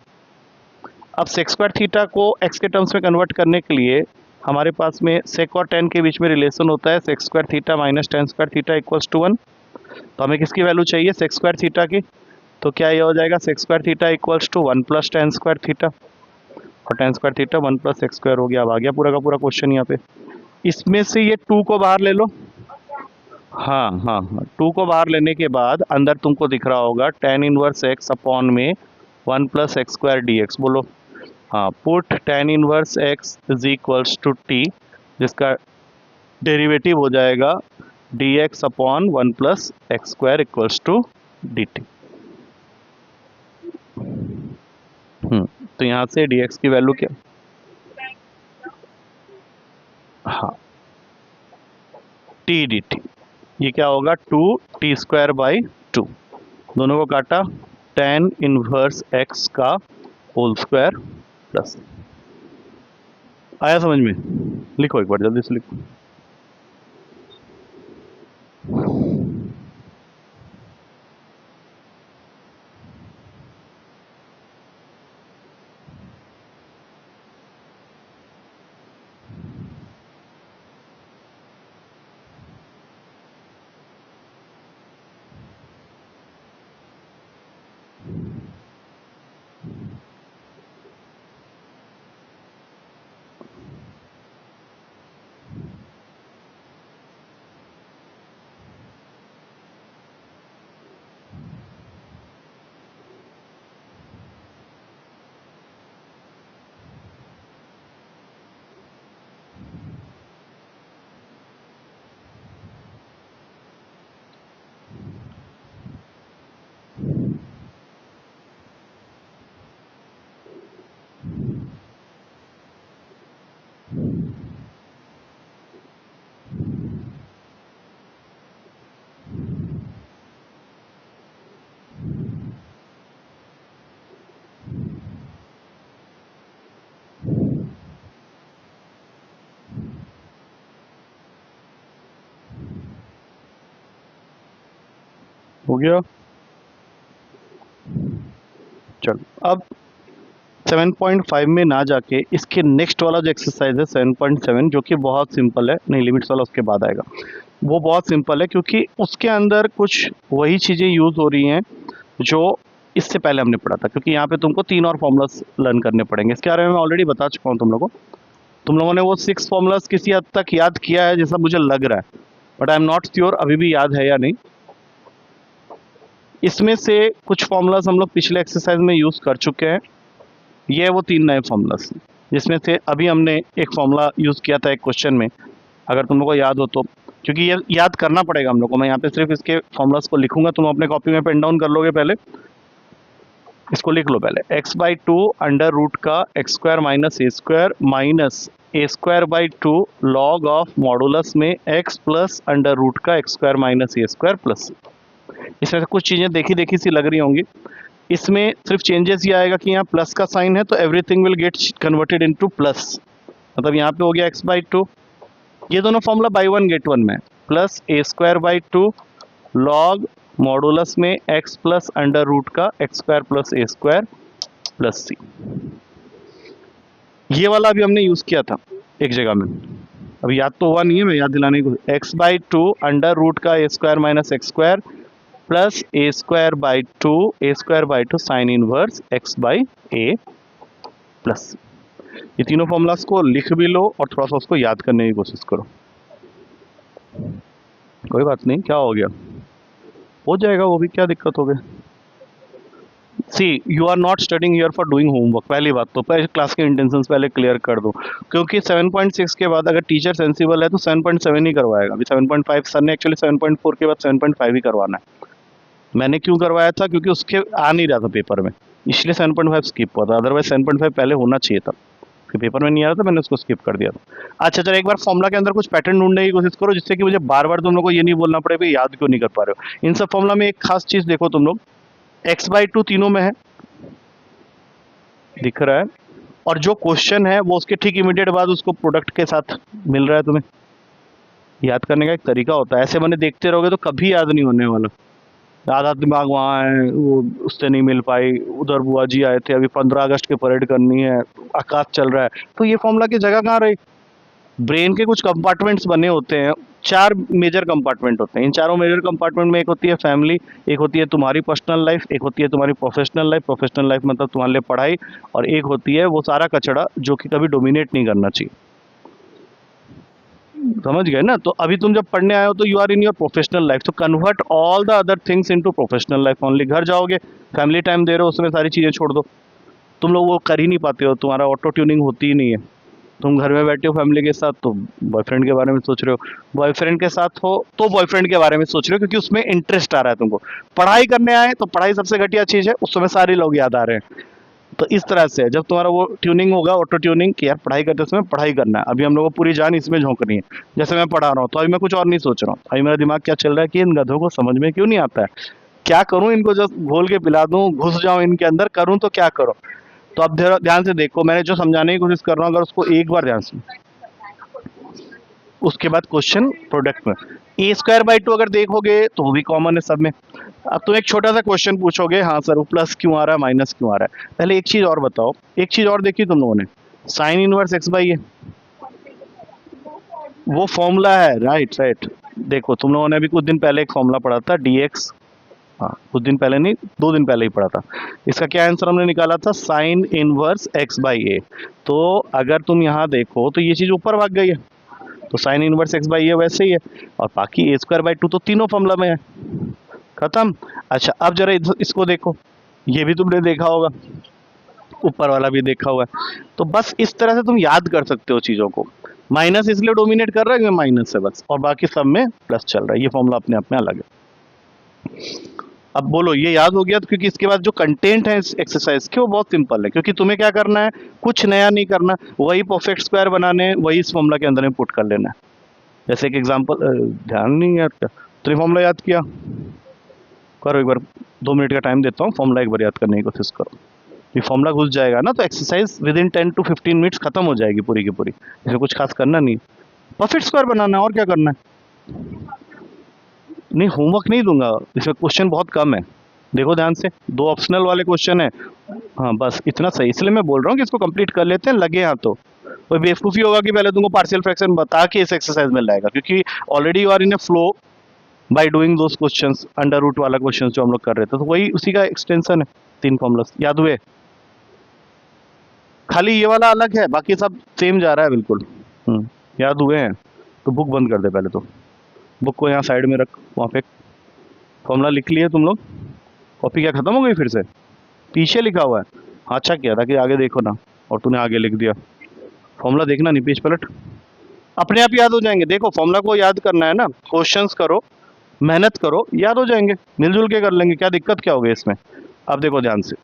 अब sec² थीटा को एक्स के टर्म्स में कन्वर्ट करने के लिए हमारे पास में सेक और टेन के बीच में रिलेशन होता है sec square theta minus tan square theta equals to 1। तो हमें किसकी वैल्यू चाहिए, सेक स्क्वायर थीटा की। तो क्या ये हो जाएगा, sec square theta equals to 1 plus tan square theta, और tan square theta 1 plus sec square हो गया। अब आ गया पूरा का पूरा क्वेश्चन यहाँ पे। इसमें से ये 2 को बाहर ले लो। हाँ हाँ हाँ, 2 को बाहर लेने के बाद अंदर तुमको दिख रहा होगा टेन इनवर्स एक्स अपॉन में 1 plus x square d x. बोलो। हाँ, put tan inverse x is equals to t, जिसका डेरिवेटिव हो जाएगा d x upon 1 plus x square equals to d t. तो यहाँ से डी एक्स की वैल्यू क्या, हाँ टी डी टी, ये क्या होगा 2 t² बाई 2। दोनों को काटा, टेन इनवर्स एक्स का होल स्क्वायर प्लस। आया समझ में? लिखो एक बार जल्दी से लिखो। हो गया। चलो अब 7.5 में ना जाके इसके नेक्स्ट वाला जो एक्सरसाइज है 7.7, जो कि बहुत सिंपल है, नहीं लिमिट्स वाला उसके बाद आएगा। वो बहुत सिंपल है क्योंकि उसके अंदर कुछ वही चीज़ें यूज़ हो रही हैं जो इससे पहले हमने पढ़ा था, क्योंकि यहाँ पे तुमको 3 और फॉर्मूलास लर्न करने पड़ेंगे। इसके बारे में मैं ऑलरेडी बता चुका हूँ तुम लोगों ने वो 6 फॉर्मूलास किसी हद तक याद किया है जैसा मुझे लग रहा है, but I am not sure अभी भी याद है या नहीं। इसमें से कुछ फॉर्मूलाज हम लोग पिछले एक्सरसाइज में यूज़ कर चुके हैं। ये वो 3 नए फॉर्मूलाज, जिसमें से अभी हमने एक फॉर्मूला यूज़ किया था एक क्वेश्चन में, अगर तुम लोग को याद हो तो, क्योंकि ये याद करना पड़ेगा हम लोग को। मैं यहाँ पे सिर्फ इसके फॉर्मूलाज को लिखूंगा, तुम अपने कॉपी में पेन डाउन कर लोगे। पहले इसको लिख लो। पहले x/2 अंडर रूट का x square minus A square by 2 log of modulus में x प्लस अंडर रूट का एक्स स्क्वायर माइनस ए स्क्वायर प्लस। इसमें से कुछ चीज़ें देखी देखी सी लग रही होंगी। इसमें सिर्फ चेंजेस ये आएगा कि यहाँ प्लस का साइन है तो everything will get converted into plus. मतलब यहाँ पे हो गया x/2, ये दोनों फॉर्मूला बाई 1 गेट 1 में, plus a square by 2 log modulus में x प्लस अंडर रूट का x square plus a square plus सी। ये वाला अभी हमने यूज किया था एक जगह में, अभी याद तो हुआ नहीं है, मैं याद दिलाने को। x/2 अंडर रूट का a square minus x square plus a square by two sine inverse x by a plus. ये तीनों फॉर्मूलास को लिख भी लो और थोड़ा सा उसको याद करने की कोशिश करो। कोई बात नहीं, क्या हो गया, हो जाएगा वो भी, क्या दिक्कत हो गई। See you are not studying your for doing homework. पहली बात तो पहले क्लास के इंटेंशंस पहले क्लियर कर दो, क्योंकि 7.6 के बाद अगर टीचर सेंसिबल है तो 7.7 ही करवाएगा। अभी 7.5 सर ने एक्चुअली 7.4 के बाद 7.5 ही करवाना है। मैंने क्यों करवाया था, क्योंकि उसके आ नहीं रहा था पेपर में, इसलिए 7.5 स्किप हुआ था। अदरवाइज 7.5 पहले होना चाहिए था, फिर पेपर में नहीं आ रहा था, मैंने उसको स्किप कर दिया था। अच्छा चलो, एक बार फॉर्मुला के अंदर कुछ पैटर्न ढूंढने की कोशिश करो, जिससे कि मुझे बार बार तुम लोग को ये नहीं बोलना पड़े भाई याद क्यों नहीं कर पा रहे हो। इन सब फॉर्मुला में एक खास चीज देखो तुम लोग, x/2 तीनों में है, दिख रहा है, और जो क्वेश्चन है वो उसके ठीक इमीडिएट बाद उसको प्रोडक्ट के साथ मिल रहा है। तुम्हें याद करने का एक तरीका होता है, ऐसे मैंने देखते रहोगे तो कभी याद नहीं होने वाला। आधा दिमाग वहाँ है, वो उससे नहीं मिल पाई, उधर बुआ जी आए थे, अभी 15 अगस्त की परेड करनी है, आकाश चल रहा है, तो ये फॉर्मूला की जगह कहाँ रही। ब्रेन के कुछ कंपार्टमेंट्स बने होते हैं, 4 मेजर कंपार्टमेंट होते हैं। इन चारों मेजर कंपार्टमेंट में एक होती है फैमिली, एक होती है तुम्हारी पर्सनल लाइफ, एक होती है तुम्हारी प्रोफेशनल लाइफ मतलब तुम्हारे लिए पढ़ाई, और एक होती है वो सारा कचड़ा जो कि कभी डोमिनेट नहीं करना चाहिए। समझ गए ना? तो अभी तुम जब पढ़ने आए हो तो you are in your professional life, तो convert all the other things into professional life only. घर जाओगे, फैमिली टाइम दे रहे हो, उसमें सारी चीज़ें छोड़ दो। तुम लोग वो कर ही नहीं पाते हो, तुम्हारा ऑटो ट्यूनिंग होती ही नहीं है। तुम घर में बैठे हो फैमिली के साथ तो बॉयफ्रेंड के बारे में सोच रहे हो, बॉयफ्रेंड के साथ हो तो बॉयफ्रेंड के बारे में सोच रहे हो, क्योंकि उसमें इंटरेस्ट आ रहा है तुमको। पढ़ाई करने आए तो पढ़ाई सबसे घटिया चीज़ है, उस समय सारे लोग याद आ रहे हैं। तो इस तरह से जब तुम्हारा वो ट्यूनिंग होगा, ऑटो ट्यूनिंग, कि यार पढ़ाई करते समय पढ़ाई करना है, अभी हम लोगों को पूरी जान इसमें झोंकनी है। जैसे मैं पढ़ा रहा हूँ तो अभी मैं कुछ और नहीं सोच रहा हूँ, अभी मेरा दिमाग क्या चल रहा है कि इन गधों को समझ में क्यों नहीं आता है, क्या करूँ, इनको जस्ट घोल के पिला दूँ, घुस जाऊँ इनके अंदर, करूँ तो क्या करूँ। तो अब ध्यान से देखो, मैंने जो समझाने की कोशिश कर रहा हूँ, अगर उसको एक बार ध्यान से, उसके बाद क्वेश्चन प्रोडक्ट में ए स्क्वायर बाई टू अगर देखोगे तो वो भी कॉमन है सब में। अब तुम एक छोटा सा क्वेश्चन पूछोगे, हाँ सर वो प्लस क्यों आ रहा है, माइनस क्यों आ रहा है। पहले एक चीज और बताओ, एक चीज और देखी तुम लोगों ने, साइन इनवर्स एक्स बाई ए, वो फॉर्मूला है, राइट राइट। देखो तुम लोगों ने अभी कुछ दिन पहले एक फॉर्मूला पढ़ा था डी एक्स, हाँ कुछ दिन पहले नहीं, 2 दिन पहले ही पढ़ा था। इसका क्या आंसर हमने निकाला था, साइन इनवर्स एक्स बाई ए। तो अगर तुम यहाँ देखो तो ये चीज ऊपर भाग गई है, तो साइन इनवर्स एक्स बाई ए वैसे ही है, और बाकी ए स्क्वायर बाई टू तो तीनों फॉर्मूला में है, खत्म। अच्छा अब जरा इसको देखो, ये भी तुमने देखा होगा, ऊपर वाला भी देखा हुआ है। तो बस इस तरह से तुम याद कर सकते हो चीजों को। माइनस इसलिए डोमिनेट कर रहा है कि माइनस है बस, और बाकी सब में प्लस चल रहा है, ये फॉर्मूला अपने आप में अलग है। अब बोलो ये याद हो गया, तो क्योंकि इसके बाद जो कंटेंट है इस एक्सरसाइज के वो बहुत सिंपल है, क्योंकि तुम्हें क्या करना है, कुछ नया नहीं करना, वही परफेक्ट स्क्वायर बनाने, वही इस फॉर्मूला के अंदर में पुट कर लेना है। जैसे एक एग्जांपल, ध्यान नहीं यार क्या, तो फॉर्मूला याद किया, करो एक बार, 2 मिनट का टाइम देता हूँ, फॉर्मूला एक बार याद करने की कोशिश करो। ये फॉर्मूला घुस जाएगा ना तो exercise with in 10 to 15 minutes खत्म हो जाएगी पूरी की पूरी, इसमें कुछ खास करना नहीं, परफेक्ट स्क्वायर बनाना है और क्या करना है। नहीं होमवर्क नहीं दूंगा, इसमें क्वेश्चन बहुत कम है, देखो ध्यान से, 2 ऑप्शनल वाले क्वेश्चन है। हाँ बस इतना सही, इसलिए मैं बोल रहा हूँ कि इसको कंप्लीट कर लेते हैं, लगे हाँ तो। कोई बेवकूफ़ी होगा कि पहले तुमको पार्शियल फ्रैक्शन बता के इस एक्सरसाइज में लाएगा, क्योंकि already you are in a flow by doing those questions, under root वाला क्वेश्चन जो हम लोग कर रहे थे, तो वही उसी का एक्सटेंशन है। 3 फॉर्मूलास याद हुए, खाली ये वाला अलग है, बाकी सब सेम जा रहा है बिल्कुल। याद हुए हैं तो बुक बंद कर दे पहले तो, बुक को यहाँ साइड में रख, वहाँ पे फॉर्मूला लिख लिए तुम लोग, कॉपी क्या खत्म हो गई फिर से, पीछे लिखा हुआ है, हाँ अच्छा किया था कि आगे देखो ना, और तूने आगे लिख दिया, फॉर्मूला देखना नहीं, पेज पलट, अपने आप याद हो जाएंगे। देखो फॉर्मूला को याद करना है ना, क्वेश्चंस करो, मेहनत करो, याद हो जाएंगे, मिलजुल के कर लेंगे, क्या दिक्कत क्या होगी इसमें। अब देखो ध्यान से,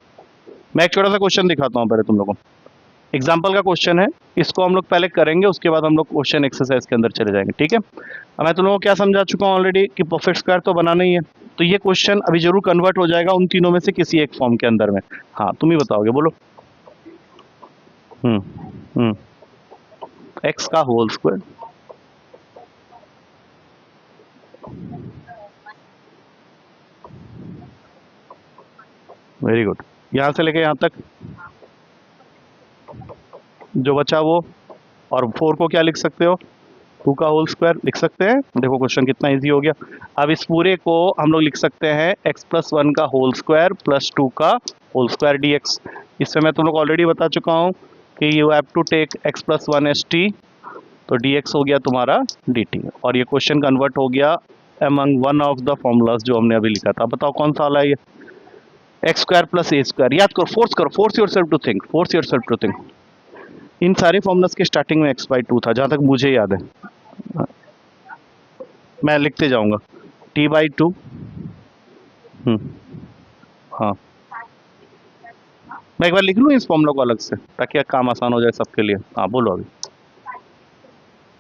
मैं एक छोटा सा क्वेश्चन दिखाता हूँ पहले तुम लोगों को, एग्जाम्पल का क्वेश्चन है, इसको हम लोग पहले करेंगे, उसके बाद हम लोग क्वेश्चन एक्सरसाइज के अंदर चले जाएंगे, ठीक है। अब मैं तुम लोगों को क्या समझा चुका हूँ ऑलरेडी कि परफेक्ट स्क्वायर तो बनाना ही है, तो ये क्वेश्चन अभी जरूर कन्वर्ट हो जाएगा उन तीनों में से किसी एक फॉर्म के अंदर में। हाँ तुम ही बताओगे, बोलो। हम्म एक्स का होल स्क्वायर, वेरी गुड, यहाँ से लेके यहाँ तक जो बचा वो, और 4 को क्या लिख सकते हो, 2 का होल स्क्वायर लिख सकते हैं। देखो क्वेश्चन कितना इजी हो गया। अब इस पूरे को हम लोग लिख सकते हैं x+1 का होल स्क्वायर प्लस 2 का होल स्क्वायर dx। इससे मैं तुम लोग ऑलरेडी बता चुका हूँ कि you have to take x+1 as t, तो dx हो गया तुम्हारा dt, और ये क्वेश्चन कन्वर्ट हो गया among one of the formulas जो हमने अभी लिखा था। बताओ कौन सा वाला है ये, x square plus a square. याद करो, force yourself to think. इन सारे फॉर्मूलाज के स्टार्टिंग में x/2 था, जहाँ तक मुझे याद है, मैं लिखते जाऊंगा, t/2। हाँ मैं एक बार लिख लूँ इस फॉर्मूला को अलग से, ताकि काम आसान हो जाए सबके लिए। हाँ बोलो अभी।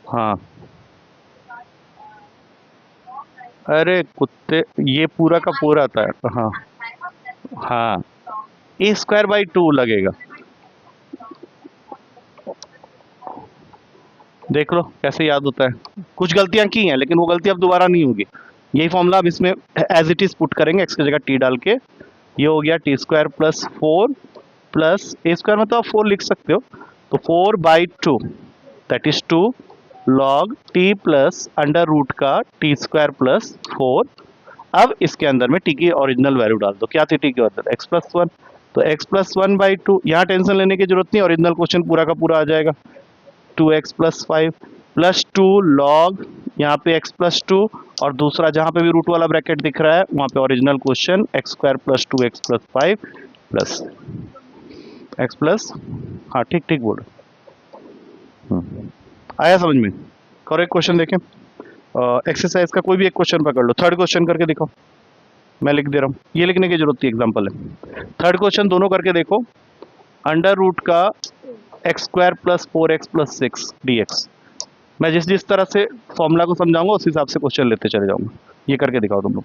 हाँ अरे कुत्ते, ये पूरा का पूरा था। हाँ हाँ, a²/2 लगेगा, देख लो कैसे याद होता है। कुछ गलतियां की हैं लेकिन वो गलती अब दोबारा नहीं होगी। यही फॉर्मूला अब इसमें एज इट इज पुट करेंगे, एक्स की जगह टी डाल के, ये हो गया t² + 4 प्लस a² मतलब आप 4 लिख सकते हो, तो 4/2 that is 2 log t plus under root का टी स्क्वायर प्लस 4। अब इसके अंदर में t की ओरिजिनल वैल्यू डाल दो। क्या थी t के अंदर? x+1। तो x+1/2, यहाँ टेंशन लेने की जरूरत नहीं, ओरिजिनल क्वेश्चन पूरा का पूरा आ जाएगा। 2x+5 प्लस 2 लॉग यहाँ पे x+2, और दूसरा जहाँ पे भी रूट वाला ब्रैकेट दिख रहा है वहाँ पे original question x² plus 2x+5 plus x plus, हाँ ठीक ठीक बोल रहे। आया समझ में? और एक क्वेश्चन देखें, एक्सरसाइज का कोई भी एक क्वेश्चन पकड़ लो, थर्ड क्वेश्चन करके दिखाओ। मैं लिख दे रहा हूँ, ये लिखने की जरूरत थी, एग्जाम्पल है। थर्ड क्वेश्चन दोनों करके देखो। अंडर रूट का x² plus 4x plus 6 dx। मैं जिस जिस तरह से फॉर्मूला को समझाऊंगा उस हिसाब से क्वेश्चन लेते चले जाऊंगा। ये करके दिखाओ तुम लोग।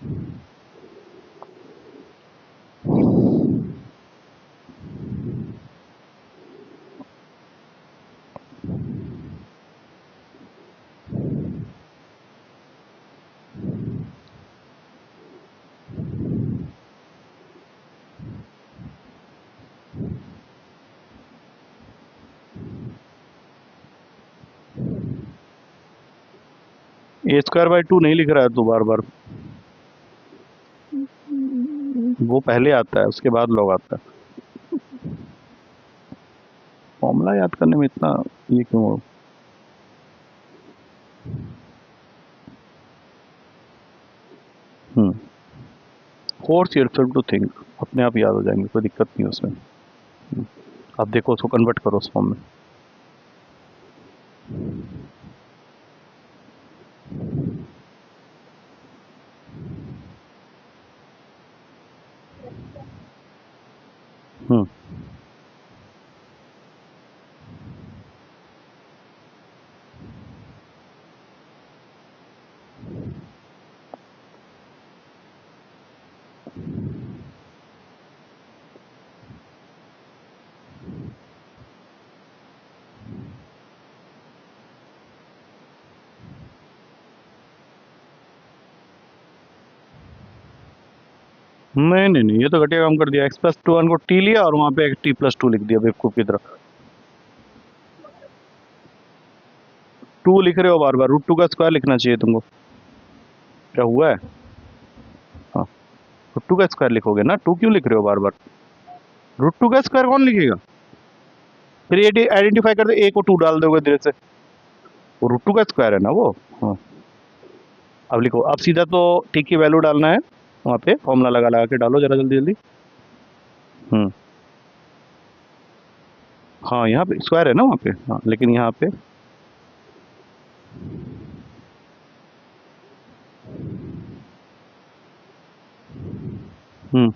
a²/2 नहीं लिख रहा है तो बार बार, वो पहले आता है उसके बाद लॉग आता है। फॉर्मूला याद करने में इतना ये क्यों हो? फोर्स योरसेल्फ टू थिंक, अपने आप याद हो जाएंगे, कोई दिक्कत नहीं उसमें। अब देखो उसको कन्वर्ट करो उस फॉर्म में। हम्म नहीं नहीं नहीं, ये तो घटिया काम कर दिया। x+2 को t लिया और वहां पे t+2 लिख दिया बेवकूफ की तरह। 2 लिख रहे हो बार बार, √2 का स्क्वायर लिखना चाहिए तुमको। क्या हुआ है? हाँ, √2 का स्क्वायर लिखोगे ना, 2 क्यों लिख रहे हो बार बार? √2 का स्क्वायर कौन लिखेगा? फिर ये आइडेंटिफाई कर दे, a को 2 डाल दोगे धीरे से, वो √2 का स्क्वायर है ना वो। हाँ, अब लिखो, अब सीधा तो t की वैल्यू डालना है, वहाँ पे फॉर्मूला लगा लगा के डालो जरा जल्दी जल्दी। हम्म हाँ, यहाँ पे स्क्वायर है ना वहाँ पे, हाँ, लेकिन यहाँ पे हम्म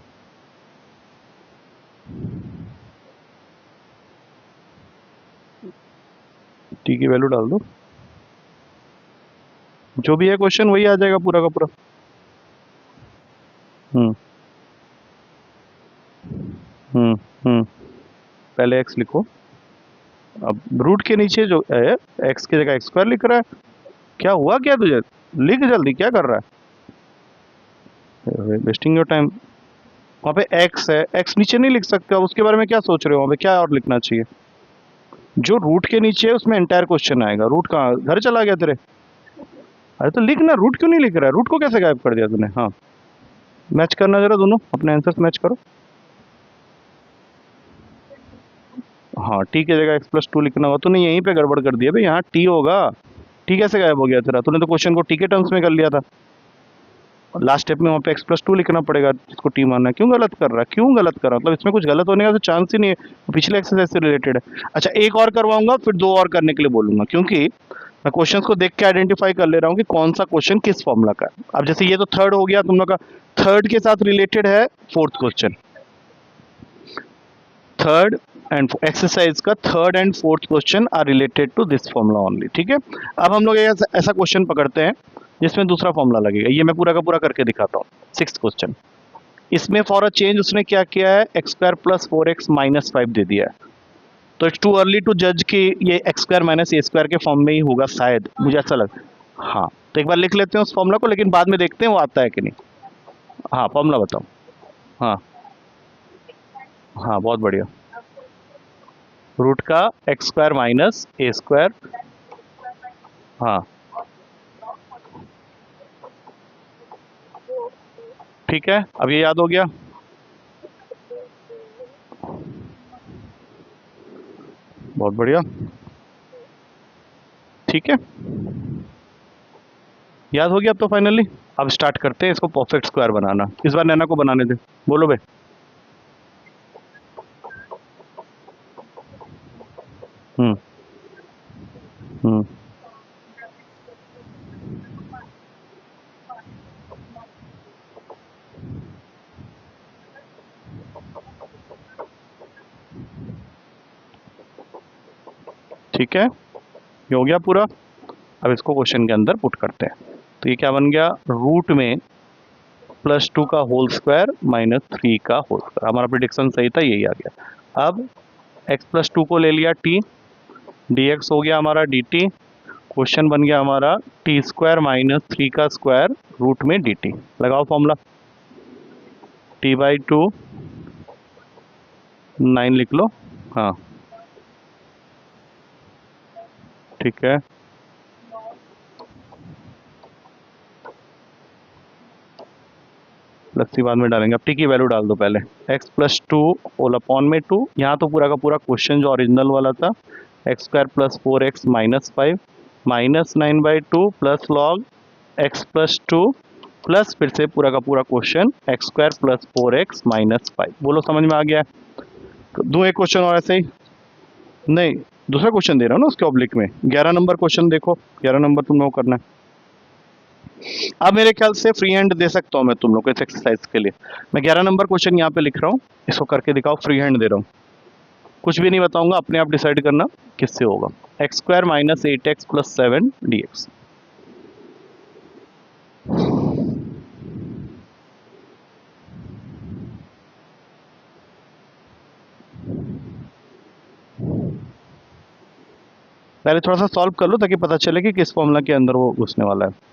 t की वैल्यू डाल दो, जो भी है क्वेश्चन वही आ जाएगा पूरा का पूरा। हम्म हम्म हम्म पहले x लिखो, अब रूट के नीचे जो है x की जगह x² लिख रहा है। क्या हुआ क्या तुझे? लिख जल्दी, क्या कर रहा है? Wasting your time. वहाँ पे x है, x नीचे नहीं लिख सकते, अब उसके बारे में क्या सोच रहे हो? वहाँ पे क्या और लिखना चाहिए? जो रूट के नीचे है उसमें एंटायर क्वेश्चन आएगा। रूट कहाँ, घर चला गया तेरे? अरे तो लिखना, रूट क्यों नहीं लिख रहा है? रूट को कैसे गायब कर दिया तूने? हाँ, मैच करना जरा, दोनों अपने आंसर्स मैच करो। हाँ, टी की जगह x+2 लिखना होगा, तूने यहीं पे गड़बड़ कर दिया भाई, यहाँ टी होगा। टी कैसे गायब हो गया तेरा? तूने तो क्वेश्चन को टी के टर्म्स में कर लिया था। लास्ट स्टेप में वहाँ पे x+2 लिखना पड़ेगा जिसको टी मानना है। क्यों गलत कर रहा है? क्यों गलत कर रहा है? मतलब इसमें कुछ गलत होने का तो चांस ही नहीं है, पिछले एक्सरसाइज से रिलेटेड है। अच्छा, एक और करवाऊंगा फिर 2 और करने के लिए बोलूंगा, क्योंकि मैं क्वेश्चंस को देख के आइडेंटिफाई कर ले रहा हूँ कि कौन सा क्वेश्चन किस फॉर्मूला का है। अब जैसे ये तो थर्ड हो गया तुम लोग का, थर्ड के साथ रिलेटेड है fourth question. Third and exercise का third and fourth question are related to this formula only, ठीक है। अब हम लोग ऐसा क्वेश्चन पकड़ते हैं जिसमें दूसरा फॉर्मूला लगेगा। ये मैं पूरा का पूरा करके दिखाता हूँ। सिक्स्थ क्वेश्चन, इसमें फॉर अ चेंज उसने क्या किया है, x² प्लस 4x माइनस 5 दे दिया है। तो इट्स टू अर्ली टू जज कि ये x² माइनस a² के फॉर्म में ही होगा शायद, मुझे ऐसा लग। हाँ, तो एक बार लिख लेते हैं उस फॉर्मूला को, लेकिन बाद में देखते हैं वो आता है कि नहीं। हाँ, फॉर्मूला बताओ। हाँ हाँ, बहुत बढ़िया। रूट का x² माइनस a²। हाँ ठीक है, अब ये याद हो गया। बहुत बढ़िया। ठीक है, याद हो गया अब तो फाइनली। अब स्टार्ट करते हैं इसको परफेक्ट स्क्वायर बनाना। इस बार नैना को बनाने दे। बोलो बे। हम्म। हम्म। ठीक है, ये हो गया पूरा। अब इसको क्वेश्चन के अंदर पुट करते हैं। तो ये क्या बन गया, रूट में +2 का होल स्क्वायर -3 का होल स्क्वायर। हमारा प्रिडिक्शन सही था, यही आ गया। अब x+2 को ले लिया t, dx हो गया हमारा dt। क्वेश्चन बन गया हमारा t² -3 का स्क्वायर रूट में dt। लगाओ फॉर्मूला। t/2 9 लिख लो। हाँ ठीक है। प्लस सी बाद में डालेंगे, अब टी की वैल्यू डाल दो पहले। x+2 होल अपॉन में 2। यहाँ तो पूरा का पूरा क्वेश्चन जो ओरिजिनल वाला था, x² + 4x -5 -9/2 plus log x+2 plus फिर से पूरा का पूरा क्वेश्चन x² + 4x -5। बोलो समझ में आ गया है? तो दो एक क्वेश्चन और ऐसे ही। नहीं, दूसरा क्वेश्चन दे रहा हूँ ना उसके ऑब्लिक में। 11 नंबर क्वेश्चन देखो, 11 नंबर तुम लोग को करना है। अब मेरे ख्याल से फ्री हैंड दे सकता हूँ मैं तुम लोग को इस एक्सरसाइज के लिए। मैं 11 नंबर क्वेश्चन यहाँ पे लिख रहा हूँ, इसको करके दिखाओ। फ्री हैंड दे रहा हूँ, कुछ भी नहीं बताऊंगा, अपने आप डिसाइड करना किससे होगा। x² -8x + 7 dx। पहले थोड़ा सा सॉल्व कर लो ताकि पता चले कि किस फॉर्मूला के अंदर वो घुसने वाला है।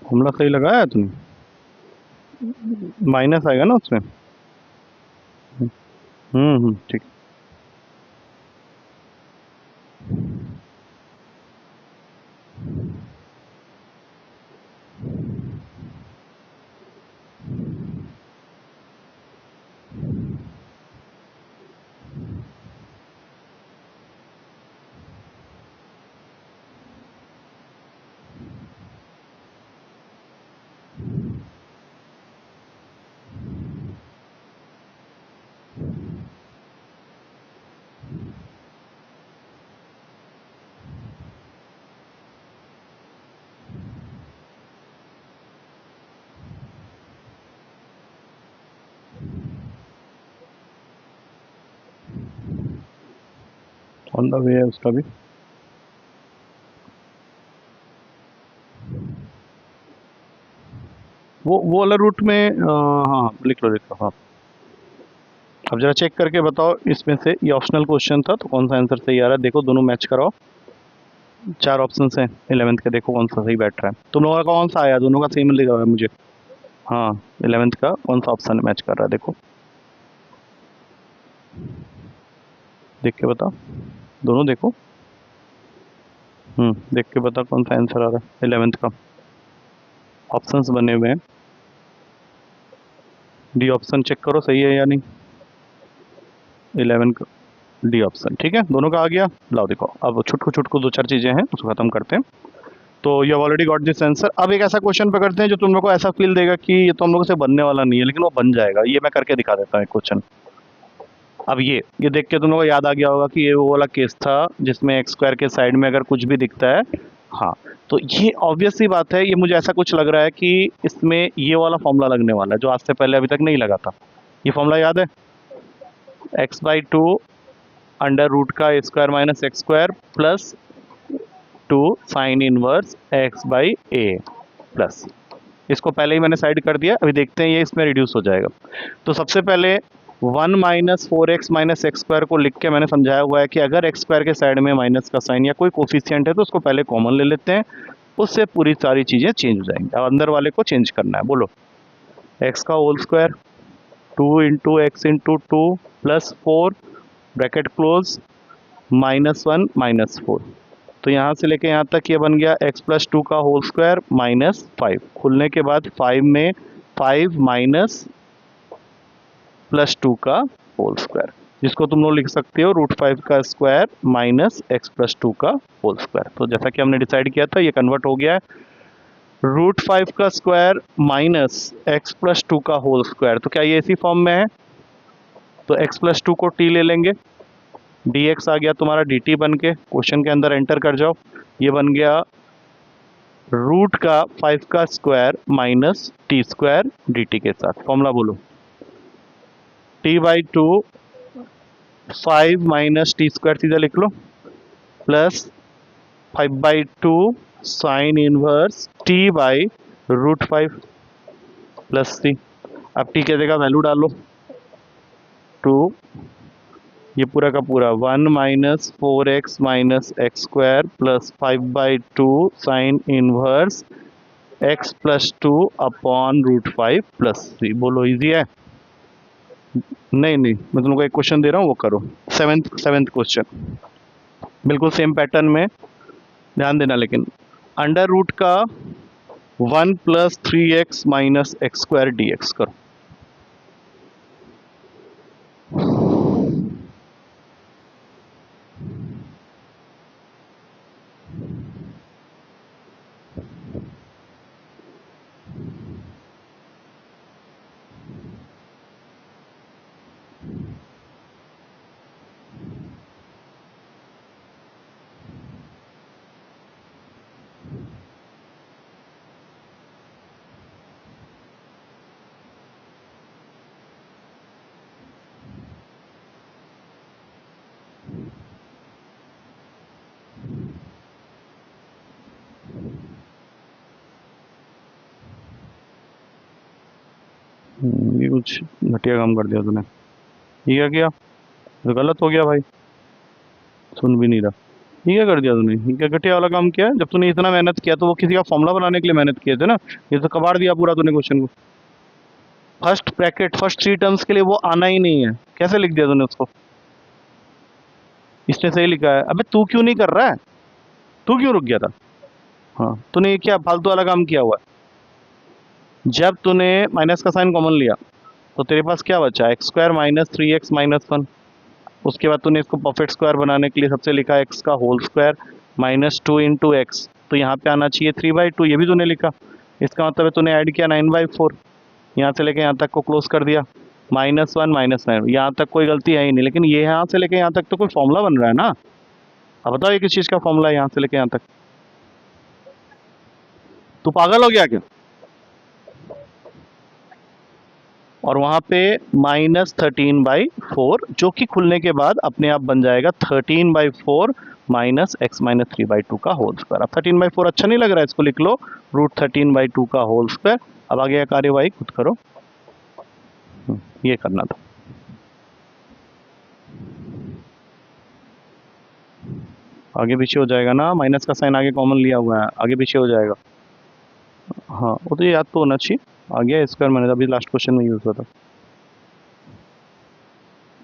फॉर्मूला सही लगाया तुमने? माइनस आएगा ना उसमें। ठीक। ऑन द वे है उसका भी। वो वाला रूट में हाँ लिख लो, लिख लो। हाँ, अब जरा चेक करके बताओ इसमें से, ये ऑप्शनल क्वेश्चन था तो कौन सा आंसर सही आ रहा है। देखो दोनों मैच कराओ। 4 ऑप्शन हैं 11th के, देखो कौन सा सही बैठ रहा है। तुम लोगों का कौन सा आया, दोनों का सेम लिखा हुआ है मुझे। हाँ, 11th का कौन सा ऑप्शन मैच कर रहा है देखो, देख के बताओ। दोनों देखो। देख के बता कौन सा आंसर आ रहा है 11th का। ऑप्शंस बने हुए हैं, डी ऑप्शन चेक करो सही है या नहीं। 11 का डी ऑप्शन, ठीक है, दोनों का आ गया। लाओ देखो, अब छुटकू छुटकू 2-4 चीज़ें हैं उसको ख़त्म करते हैं। तो you have already got this answer. अब एक ऐसा क्वेश्चन पकड़ते हैं जो तुम लोग को ऐसा फील देगा कि ये तो हम लोगों से बनने वाला नहीं है, लेकिन वो बन जाएगा। ये मैं करके दिखा देता हूँ एक क्वेश्चन। अब ये देख के तुम लोगों को याद आ गया होगा कि ये वो वाला केस था जिसमें एक्स स्क्वायर के साइड में अगर कुछ भी दिखता है, हाँ, तो ये ऑब्वियस सी बात है, ये मुझे ऐसा कुछ लग रहा है कि इसमें ये वाला फॉर्मूला लगने वाला है जो आज से पहले अभी तक नहीं लगा था। ये फॉर्मूला याद है? x/2 अंडर रूट का a square minus x square plus 2 sine inverse x/a plus, इसको पहले ही मैंने साइड कर दिया, अभी देखते हैं ये इसमें रिड्यूस हो जाएगा। तो सबसे पहले 1 minus 4x minus x square को लिख के मैंने समझाया हुआ है कि अगर एक्स स्क्वायर के साइड में माइनस का साइन या कोई कोफिशिएंट है तो उसको पहले कॉमन ले लेते हैं, उससे पूरी सारी चीज़ें चेंज हो जाएंगी। अब अंदर वाले को चेंज करना है, बोलो। एक्स का whole square 2 into x into 2 plus 4 bracket close -1 -4, तो यहाँ से लेके यहाँ तक ये बन गया x+2 का होल स्क्वायर -5, खुलने के बाद 5 में 5 माइनस +2 का होल स्क्वायर, जिसको तुम लोग लिख सकते हो √5 का स्क्वायर माइनस x+2 का होल स्क्वायर। तो जैसा कि हमने डिसाइड किया था ये कन्वर्ट हो गया है √5 का स्क्वायर माइनस x+2 का होल स्क्वायर। तो क्या ये इसी फॉर्म में है? तो x+2 को t ले लेंगे, dx आ गया तुम्हारा dt बन के, क्वेश्चन के अंदर एंटर कर जाओ, ये बन गया रूट का 5 का square minus t square dt के साथ। फॉर्मूला बोलो, t/2 5 माइनस टी स्क्वायर सीधा लिख लो plus 5/2 sine inverse t/√5 plus c। अब t के जगह वैल्यू डालो 2, ये पूरा का पूरा 1 minus 4x minus x square plus 5/2 sine inverse x+2 upon √5 plus c। बोलो इजी है? नहीं नहीं, मैं तुमको एक क्वेश्चन दे रहा हूँ वो करो, सेवेंथ क्वेश्चन, बिल्कुल सेम पैटर्न में, ध्यान देना लेकिन। अंडर रूट का 1 plus 3x minus x square dx करो। ये कुछ घटिया काम कर दिया तूने, ये क्या किया? तो गलत हो गया भाई, सुन भी नहीं रहा। ये क्या कर दिया तूने? ये क्या घटिया वाला काम किया है? जब तूने इतना मेहनत किया तो वो किसी का फॉर्मूला बनाने के लिए मेहनत किए थे ना, ये तो कबाड़ दिया पूरा तूने क्वेश्चन को। फर्स्ट ब्रैकेट फर्स्ट 3 टर्म्स के लिए वो आना ही नहीं है, कैसे लिख दिया तूने उसको? इसने सही लिखा है। अबे तू क्यों नहीं कर रहा है? तू क्यों रुक गया था? हाँ, तूने ये क्या फालतू वाला काम किया हुआ है? जब तूने माइनस का साइन कॉमन लिया तो तेरे पास क्या बचा? X square minus 3x minus 1। उसके बाद तूने इसको परफेक्ट स्क्वायर बनाने के लिए सबसे लिखा एक्स का होल स्क्वायर -2 इंटू एक्स, तो यहाँ पे आना चाहिए 3/2, ये भी तूने लिखा। इसका मतलब है तूने ऐड किया 9/4, यहाँ से लेके यहाँ तक को क्लोज कर दिया, -1 -9, यहाँ तक कोई गलती है ही नहीं, लेकिन ये यहाँ से लेके यहाँ तक तो कोई फॉर्मूला बन रहा है ना। अब बताओ ये किस चीज़ का फॉर्मूला है यहाँ से लेके यहाँ तक? तू पागल हो गया क्या? और वहाँ पे -13/4 जो कि खुलने के बाद अपने आप बन जाएगा 13/4 माइनस x माइनस 3/2 का होल स्क्वायर। अब 13/4 अच्छा नहीं लग रहा है, इसको लिख लो √13/2 का होल स्क्वायर। अब आगे का कार्यवाही खुद करो, ये करना था। आगे पीछे हो जाएगा ना, माइनस का साइन आगे कॉमन लिया हुआ है, आगे पीछे हो जाएगा। हाँ वो तो याद तो होना चाहिए। आ गया स्क्वायर, मैंने अभी लास्ट क्वेश्चन में यूज हुआ था।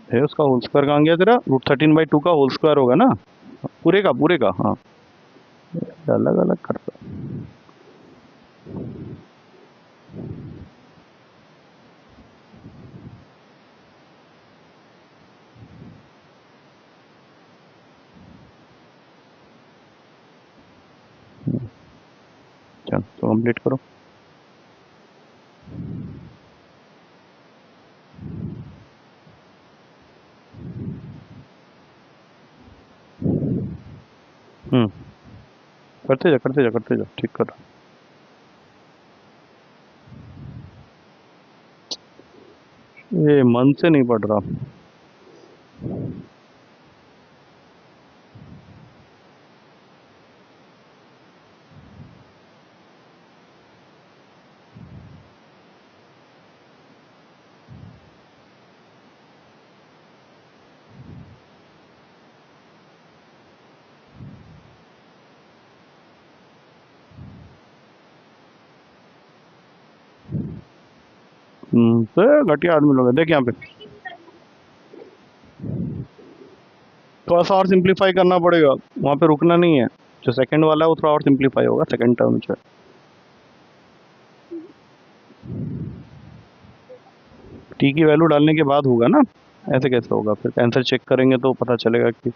है उसका होल स्क्वायर कहाँ गया तेरा? √13/2 का होल स्क्वायर होगा ना, पूरे का। हाँ, अलग अलग करता। चल तो कंप्लीट करो। करते जा करते जा करते जा, ठीक कर। ये मन से नहीं पढ़ रहा। तो घटिया आदमी लोग हैं। देख यहाँ पे थोड़ा सा और सिंप्लीफाई करना पड़ेगा, वहाँ पे रुकना नहीं है। जो सेकंड वाला है वो थोड़ा और सिंप्लीफाई होगा, सेकंड टर्म जो है। टी की वैल्यू डालने के बाद होगा ना, ऐसे कैसे होगा? फिर आंसर चेक करेंगे तो पता चलेगा कि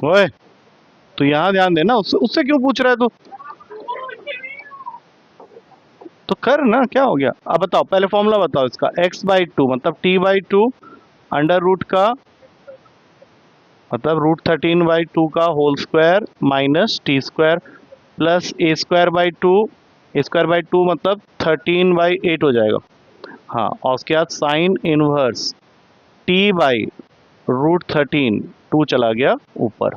ओए, तो यहाँ ध्यान देना। उससे उससे क्यों पूछ रहा है तू? तो कर ना, क्या हो गया? अब बताओ, पहले फॉर्मूला बताओ इसका। x/2 मतलब t/2 अंडर रूट का मतलब √13/2 का whole square minus t square plus a²/2। a²/2 मतलब 13/8 हो जाएगा। हाँ, और उसके बाद साइन इनवर्स t/√13, 2 चला गया ऊपर।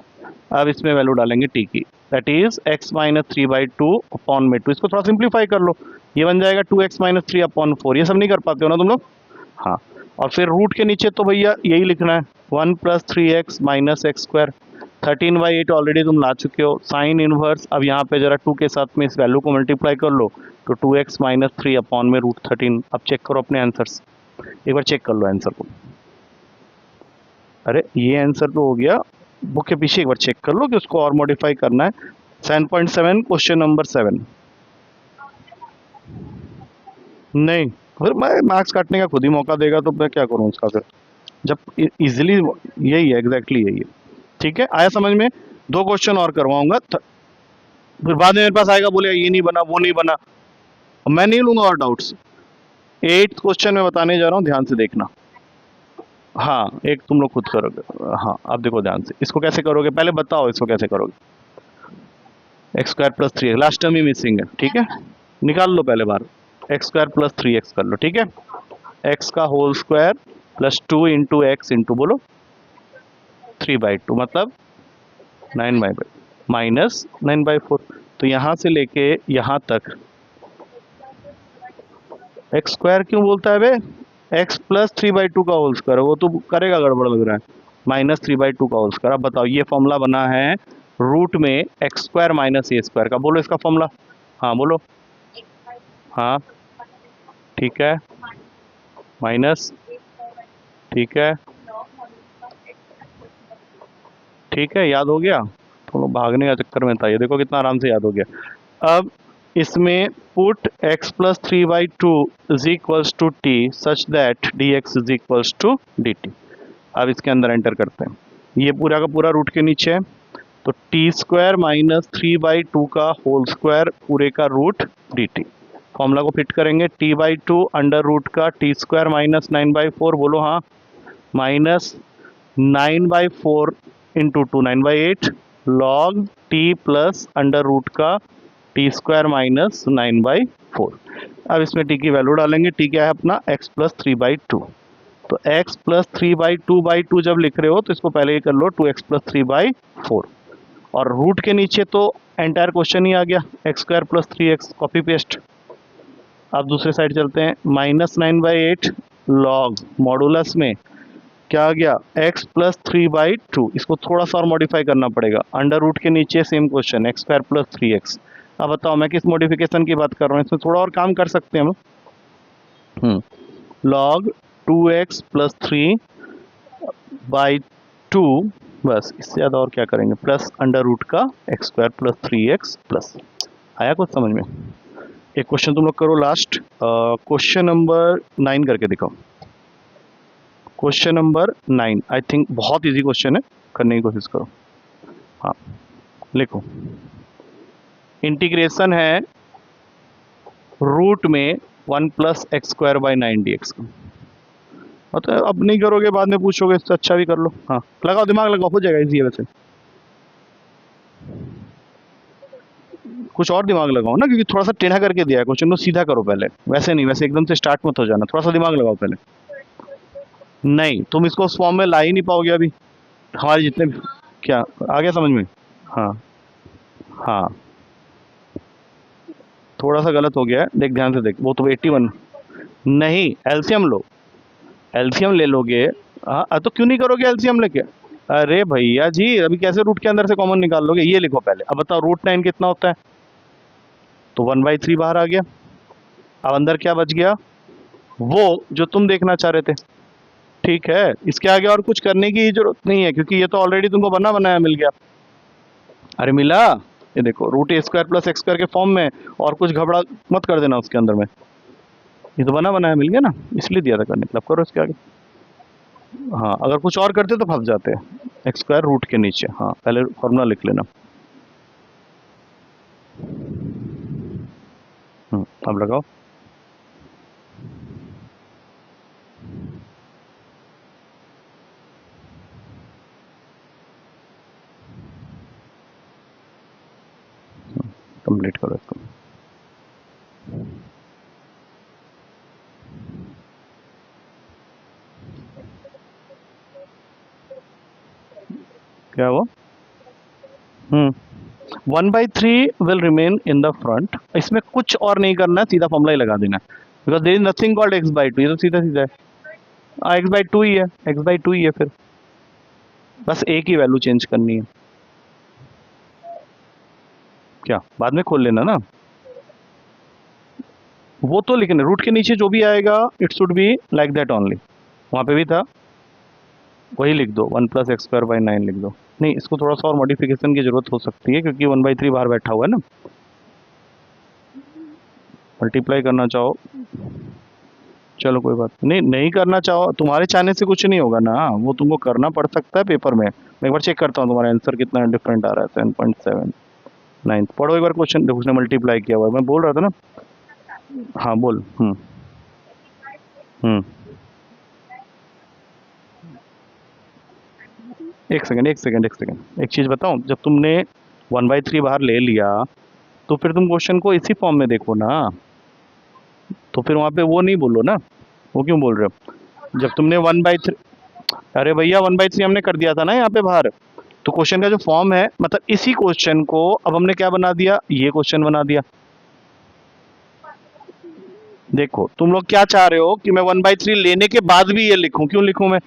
अब इसमें वैल्यू डालेंगे t की, दैट इज x-3/2 अपॉन में 2। इसको थोड़ा सिंप्लीफाई कर लो, ये बन जाएगा 2x-3/4। ये सब नहीं कर पाते हो ना तुम लोग? हाँ, और फिर रूट के नीचे तो भैया यही लिखना है, 1 + 3x - x²। 13/8 ऑलरेडी तुम ला चुके हो। साइन इनवर्स, अब यहाँ पे जरा 2 के साथ में इस वैल्यू को मल्टीप्लाई कर लो, तो 2x - 3 अपॉन में √13। अब चेक करो अपने आंसर्स, एक बार चेक कर लो आंसर को। अरे ये आंसर तो हो गया, बुक के पीछे एक बार चेक कर लो कि उसको और मॉडिफाई करना है। 7.7 क्वेश्चन नंबर 7। नहीं, फिर मैं मार्क्स काटने का खुद ही मौका देगा तो मैं क्या करूं उसका फिर, जब इजीली यही है, एग्जैक्टली यही है। ठीक है, आया समझ में? 2 क्वेश्चन और करवाऊंगा, फिर बाद में मेरे पास आएगा, बोले ये नहीं बना वो नहीं बना, मैं नहीं लूंगा और डाउट्स। 8th क्वेश्चन में बताने जा रहा हूँ, ध्यान से देखना। हाँ, एक तुम लोग खुद करोगे। हाँ, अब देखो ध्यान से, इसको कैसे करोगे पहले बताओ, इसको कैसे करोगे? x² + 3 लास्ट टर्म ही मिसिंग है, ठीक है, निकाल लो पहले बाहर। x² + 3x कर लो, ठीक है। x का whole square plus 2 into x into बोलो 3/2 मतलब 9/2 माइनस 9/4। तो यहाँ से लेके यहाँ तक x² क्यों बोलता है बे? x + 3/2 का होल स्क्वायर, वो तो करेगा, गड़बड़ लग रहा है। -3/2 का होल स्क्वायर। अब बताओ, ये फॉर्मूला बना है रूट में x² - a² का। बोलो इसका फॉर्मूला। हाँ बोलो। हाँ ठीक है, माइनस, ठीक है, ठीक है, याद हो गया? तो भागने का चक्कर में था, ये देखो कितना आराम से याद हो गया। अब इसमें put x + 3/2 is equals to t such that dx is equals to dt। अब इसके अंदर एंटर करते हैं, ये पूरा का पूरा रूट के नीचे है, तो t² - 3/2 का होल स्क्वायर पूरे का रूट dt। फॉर्मूला को फिट करेंगे, t/2 अंडर रूट का t² - 9/4। बोलो हाँ, minus 9/4 into 2 9/8 log t plus under root का t² - 9/4। अब इसमें t की वैल्यू डालेंगे। t क्या है अपना? x + 3/2। तो x + 3/2/2 जब लिख रहे हो तो इसको पहले ही कर लो 2x + 3/4, और रूट के नीचे तो एंटायर क्वेश्चन ही आ गया, x² + 3x, कॉपी पेस्ट। अब दूसरे साइड चलते हैं, -9/8 लॉग मॉडुलस में क्या आ गया? x + 3/2। इसको थोड़ा सा और मॉडिफाई करना पड़ेगा, अंडर रूट के नीचे सेम क्वेश्चन x² + 3x। अब बताओ मैं किस मॉडिफिकेशन की बात कर रहा हूँ, इसमें थोड़ा और काम कर सकते हैं हम। लॉग 2x + 3/2, बस इससे ज़्यादा और क्या करेंगे, प्लस अंडर रूट का x² + 3x प्लस। आया कुछ समझ में? एक क्वेश्चन तुम लोग करो लास्ट, क्वेश्चन नंबर 9 करके दिखाओ। क्वेश्चन नंबर 9 आई थिंक बहुत इजी क्वेश्चन है, करने की कोशिश करो। हाँ लिखो, इंटीग्रेशन है रूट में 1 plus x square by 9 dx का। मतलब अब नहीं करोगे बाद में पूछोगे, इससे अच्छा भी कर लो। हाँ लगाओ, दिमाग लगाओ, हो जाएगा इजी है वैसे। कुछ और दिमाग लगाओ ना, क्योंकि थोड़ा सा टेढ़ा करके दिया है क्वेश्चन को, सीधा करो पहले। वैसे नहीं, वैसे एकदम से स्टार्ट मत हो जाना, थोड़ा सा दिमाग लगाओ पहले। नहीं, तुम इसको उस फॉर्म में ला ही नहीं पाओगे अभी, हमारे जितने भी। क्या आ गया समझ में? हाँ हाँ, थोड़ा सा गलत हो गया है, देख ध्यान से देख, वो तो 81। नहीं, एलसीएम लो, एलसीएम ले लोगे। हाँ तो क्यों नहीं करोगे एलसीएम लेके? अरे भैया जी, अभी कैसे रूट के अंदर से कॉमन निकाल लोगे? ये लिखो पहले। अब बताओ रूट 9 कितना होता है? तो 1/3 बाहर आ गया। अब अंदर क्या बच गया? वो जो तुम देखना चाह रहे थे। ठीक है, इसके आगे और कुछ करने की जरूरत नहीं है, क्योंकि ये तो ऑलरेडी तुमको बना बनाया मिल गया। अरे मिला, ये देखो रूट ए स्क्वायर प्लस एक्स स्क्वायर के फॉर्म में, और कुछ घबरा मत कर देना उसके अंदर में। ये तो बना बनाया मिल गया ना, इसलिए दिया था करने के लिए। अब करो इसके आगे। हाँ, अगर कुछ और करते तो फंस जाते हैं। एक्स स्क्वायर रूट के नीचे, हाँ पहले फॉर्मूला लिख लेना। अब लगाओ। कंप्लीट करो इसको। क्या वो? 1/3 will remain in the front. इसमें कुछ और नहीं करना है, सीधा फॉर्मूला ही लगा देना है, because there is nothing called x/2। ये तो सीधा सीधा है। हाँ, x/2 ही है, x/2 ही है फिर, बस एक ही वैल्यू चेंज करनी है। क्या बाद में खोल लेना ना, वो तो लिखना रूट के नीचे जो भी आएगा it should be like that only. वहाँ पे भी था, वही लिख दो, 1 प्लस एक्स स्क्वायर बाई 9 लिख दो। नहीं, इसको थोड़ा सा और मॉडिफिकेशन की जरूरत हो सकती है, क्योंकि 1/3 बाहर बैठा हुआ है ना। मल्टीप्लाई करना चाहो, चलो कोई बात नहीं, नहीं करना चाहो, तुम्हारे चाहने से कुछ नहीं होगा ना, वो तुमको करना पड़ सकता है पेपर में। मैं एक बार चेक करता हूँ तुम्हारा आंसर कितना डिफरेंट आ रहा है। 7.7 9, पढ़ो एक बार क्वेश्चन, देखो उसने मल्टीप्लाई किया हुआ है, मैं बोल रहा था ना। हाँ बोल। हम्म एक सेकंड, एक सेकंड, एक सेकंड, एक चीज़ बताऊं, जब तुमने 1/3 बाहर ले लिया, तो फिर तुम क्वेश्चन को इसी फॉर्म में देखो ना, तो फिर वहाँ पे वो नहीं बोलो ना। वो क्यों बोल रहे हो? जब तुमने 1/3, अरे भैया 1/3 हमने कर दिया था ना यहाँ पे बाहर, तो क्वेश्चन का जो फॉर्म है, मतलब इसी क्वेश्चन को अब हमने क्या बना दिया, ये क्वेश्चन बना दिया। देखो तुम लोग क्या चाह रहे हो कि मैं 1/3 लेने के बाद भी ये लिखूं, क्यों लिखूं मैं?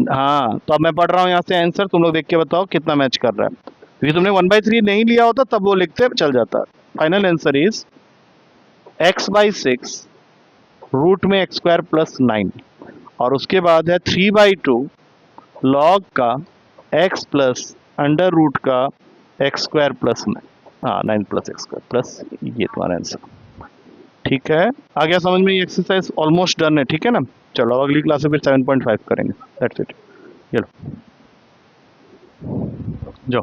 हाँ, तो अब मैं पढ़ रहा हूँ यहाँ से आंसर, तुम लोग देख के बताओ कितना मैच कर रहा है, क्योंकि तुमने 1/3 नहीं लिया होता तब वो लिखते चल जाता। Final answer is x/6 root में एक्स स्क्वायर प्लस 9, और उसके बाद है 3/2 लॉग का x प्लस अंडर रूट का एक्स स्क्वायर प्लस 9। हाँ, 9 प्लस एक्स स्क्वायर प्लस, ये तुम्हारा आंसर। ठीक है, आ गया समझ में? ये एक्सरसाइज ऑलमोस्ट डन है, ठीक है ना। चलो अगली क्लास में फिर 7.5 करेंगे। That's it. चलो जाओ।